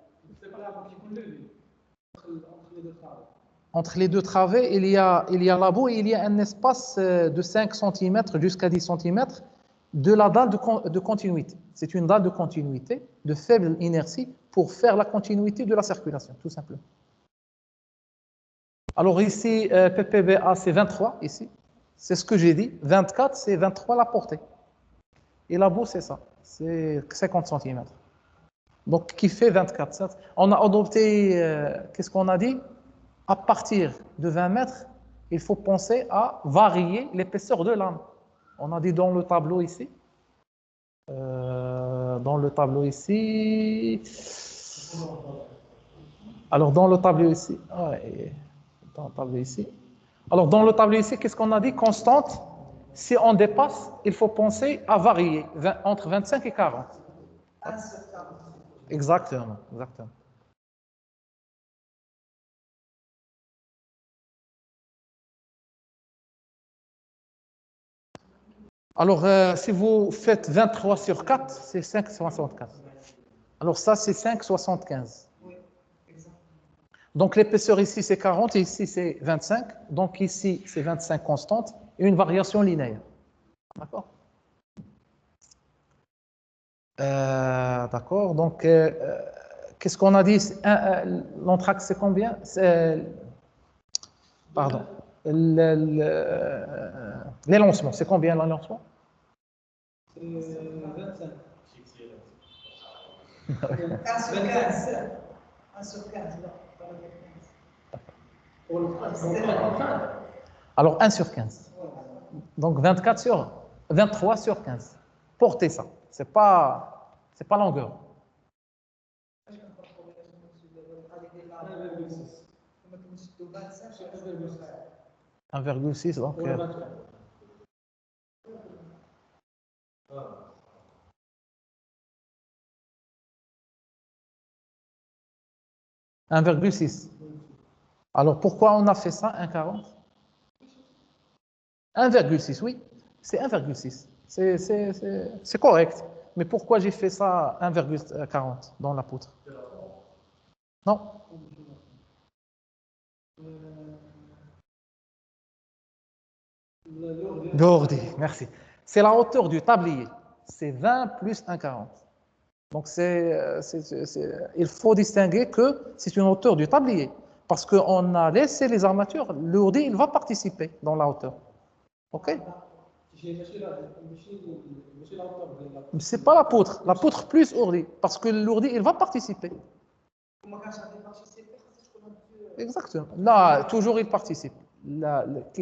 Entre les deux travées, il y a l'abou et il y a un espace de 5 cm jusqu'à 10 cm de la dalle de continuité. C'est une dalle de continuité de faible inertie pour faire la continuité de la circulation, tout simplement. Alors ici, PPBA, c'est 23, ici. C'est ce que j'ai dit. 24, c'est 23 la portée. Et l'abou, c'est ça. C'est 50 cm. Donc, qui fait 24. On a adopté, qu'est-ce qu'on a dit? À partir de 20 mètres, il faut penser à varier l'épaisseur de lame. On a dit dans le tableau ici. Dans le tableau ici. Alors, dans le tableau ici. Dans le tableau ici. Alors, dans le tableau ici, qu'est-ce qu'on a dit? Constante. Si on dépasse, il faut penser à varier entre 25 et 40. Exactement, exactement. Alors, si vous faites 23 sur 4, c'est 5,64. Alors ça, c'est 5,75. Donc l'épaisseur ici, c'est 40 et ici, c'est 25. Donc ici, c'est 25 constante et une variation linéaire. D'accord? D'accord. Donc, qu'est-ce qu'on a dit? L'entraxe, c'est combien? Pardon. L'élancement, c'est combien l'élancement? 25. 1 sur 15. 1 sur 15, non. Alors 1 sur 15. Donc 23 sur 15. Portez ça. C'est pas longueur. 1,6 donc. 1,6. Alors pourquoi on a fait ça, 1,40? 1,6, oui, c'est 1,6. C'est correct. Mais pourquoi j'ai fait ça 1,40 dans la poutre? Non. Gordi, merci. C'est la hauteur du tablier. C'est 20 plus 1,40. Donc, il faut distinguer que c'est une hauteur du tablier. Parce qu'on a laissé les armatures, l'ourdi, il va participer dans la hauteur. OK? C'est pas la poutre. La poutre plus ourdi. Parce que l'ourdi, il va participer. Exactement. Là, toujours il participe.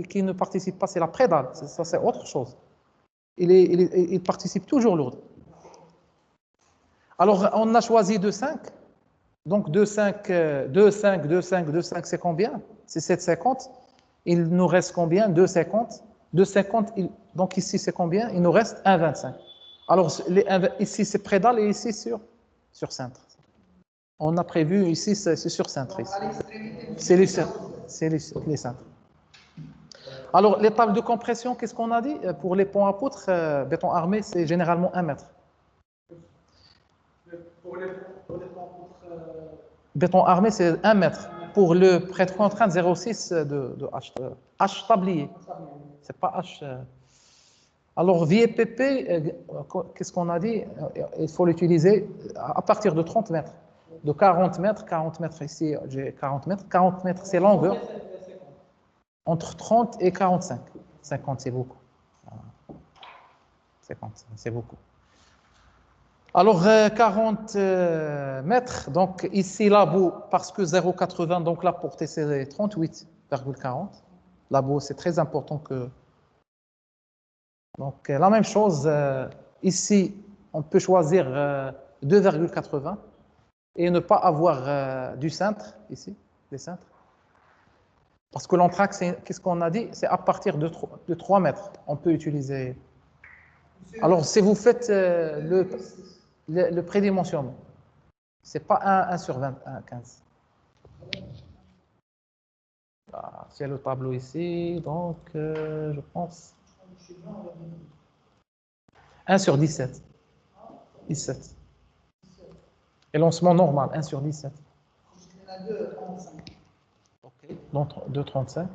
Qui ne participe pas, c'est la prédale. Ça, c'est autre chose. Il participe toujours l'ourdi. Alors, on a choisi 2,5. Donc, 2,5, 2,5, 2,5, 2,5, c'est combien? C'est 7,50. Il nous reste combien? 2,50. 2,50, donc ici, c'est combien? Il nous reste 1,25. Alors, ici, c'est prédale et ici, sur cintre. On a prévu ici, c'est sur cintre. C'est les cintres. Alors, les tables de compression, qu'est-ce qu'on a dit? Pour les ponts à poutre, béton armé, c'est généralement 1 mètre. Pour les ponts à poutre, béton armé, c'est 1 mètre. Pour le prêtre-contrainte, 0,6 de H tablier. C'est pas H. Alors, VPP, qu'est-ce qu'on a dit? Il faut l'utiliser à partir de 30 mètres. de 40 mètres. 40 mètres ici, j'ai 40 mètres. 40 mètres, c'est longueur. Entre 30 et 45. 50, c'est beaucoup. 50, c'est beaucoup. Alors, 40 mètres, donc ici, labo, parce que 0,80, donc la portée, c'est 38,40. Labo, c'est très important que... Donc, la même chose, ici, on peut choisir 2,80 et ne pas avoir du cintre, ici, des cintres. Parce que l'anthrax, qu'est-ce qu'on a dit? C'est à partir de 3 mètres, on peut utiliser... Alors, si vous faites le prédimensionnement, ce n'est pas 1 sur 20, 15. Ah, c'est le tableau ici, donc je pense 1 sur 17. 17. Et lancement normal, 1 sur 17. Il y en a 2,35. Ok, donc 2,35.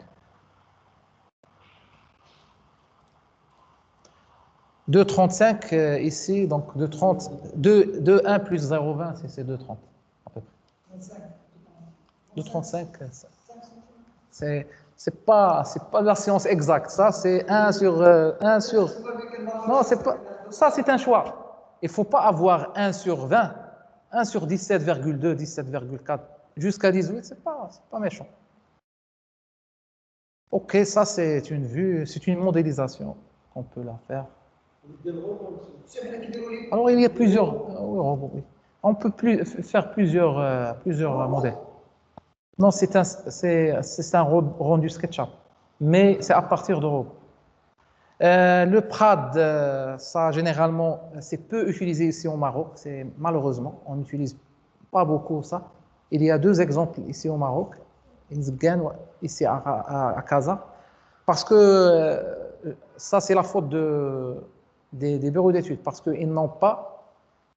2,35 ici, donc 2,1 plus 0,20, c'est 2,30 à peu près. 2,35, c'est pas la science exacte. Ça, c'est 1 sur... Non, c'est pas... Ça, c'est un choix. Il ne faut pas avoir 1 sur 20, 1 sur 17,2, 17,4, jusqu'à 18, c'est pas méchant. Ok, ça, c'est une vue, c'est une modélisation qu'on peut la faire. Alors, il y a plusieurs robots. Oui. On peut faire plusieurs modèles. Non, c'est un rendu SketchUp, mais c'est à partir de robots. Le PRAD, ça, généralement, c'est peu utilisé ici au Maroc. Malheureusement, on n'utilise pas beaucoup ça. Il y a 2 exemples ici au Maroc, ici à Casa, parce que ça, c'est la faute des bureaux d'études, parce qu'ils n'ont pas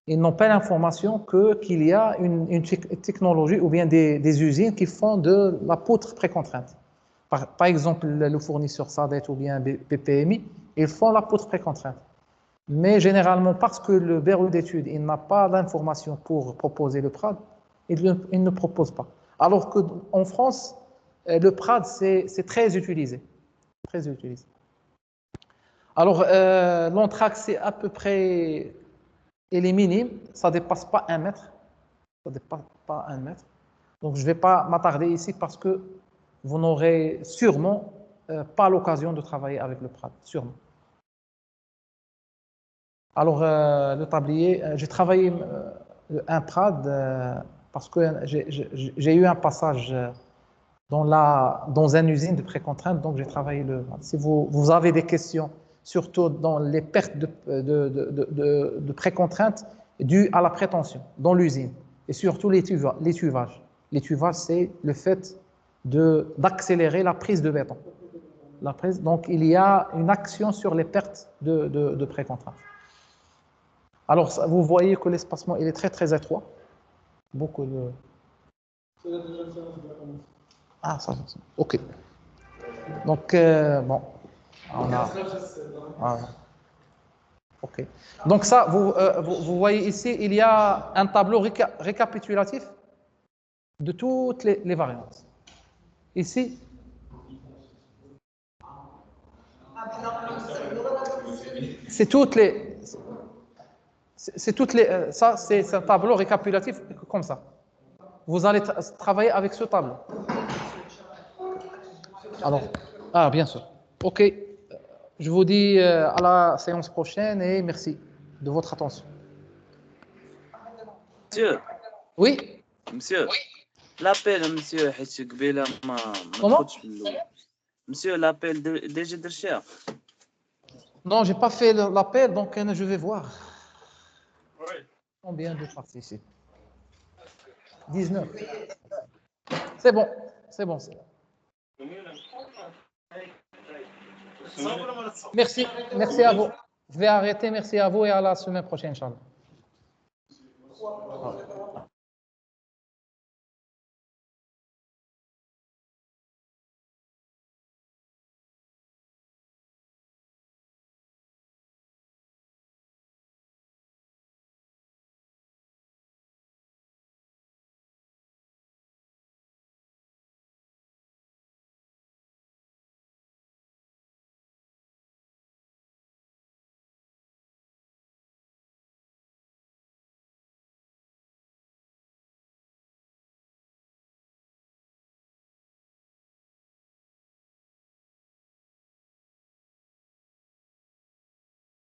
l'information qu'il y a une technologie ou bien des usines qui font de la poutre précontrainte. Par exemple, le fournisseur SADET ou bien BPMI, ils font la poutre précontrainte. Mais généralement, parce que le bureau d'études n'a pas d'information pour proposer le PRAD, il ne propose pas. Alors qu'en France, le PRAD, c'est très utilisé. Très utilisé. Alors, l'anthrax, c'est à peu près... Il est minime, ça ne dépasse pas 1 mètre. Ça ne dépasse pas 1 mètre. Donc, je ne vais pas m'attarder ici parce que vous n'aurez sûrement pas l'occasion de travailler avec le PRAD, sûrement. Alors, le tablier, j'ai travaillé un PRAD parce que j'ai eu un passage dans une usine de précontrainte, donc j'ai travaillé le PRAD. Si vous avez des questions, surtout dans les pertes de précontrainte dues à la prétention dans l'usine, et surtout les tuvages. Les tuvages, c'est le fait d'accélérer la prise de béton. Donc, il y a une action sur les pertes de précontrainte. Alors, vous voyez que l'espacement, il est très, très étroit. Beaucoup de... Ah, ça, ok. Donc, bon, on a... Voilà. Ok. Donc ça, vous voyez ici, il y a un tableau récapitulatif de toutes les variantes. Ici, c'est toutes les... ça, c'est un tableau récapitulatif comme ça. Vous allez travailler avec ce tableau. Alors, bien sûr. Ok. Je vous dis à la séance prochaine et merci de votre attention. Monsieur, Oui? monsieur, l'appel, monsieur, حيت قبيله ما Comment? دخلتش في الاول. Monsieur, l'appel déjà درتيها. Non, j'ai pas fait l'appel, donc je vais voir. Combien de participants? 19. C'est bon, c'est bon. Merci à vous. Je vais arrêter, merci à vous et à la semaine prochaine, Inch'Allah.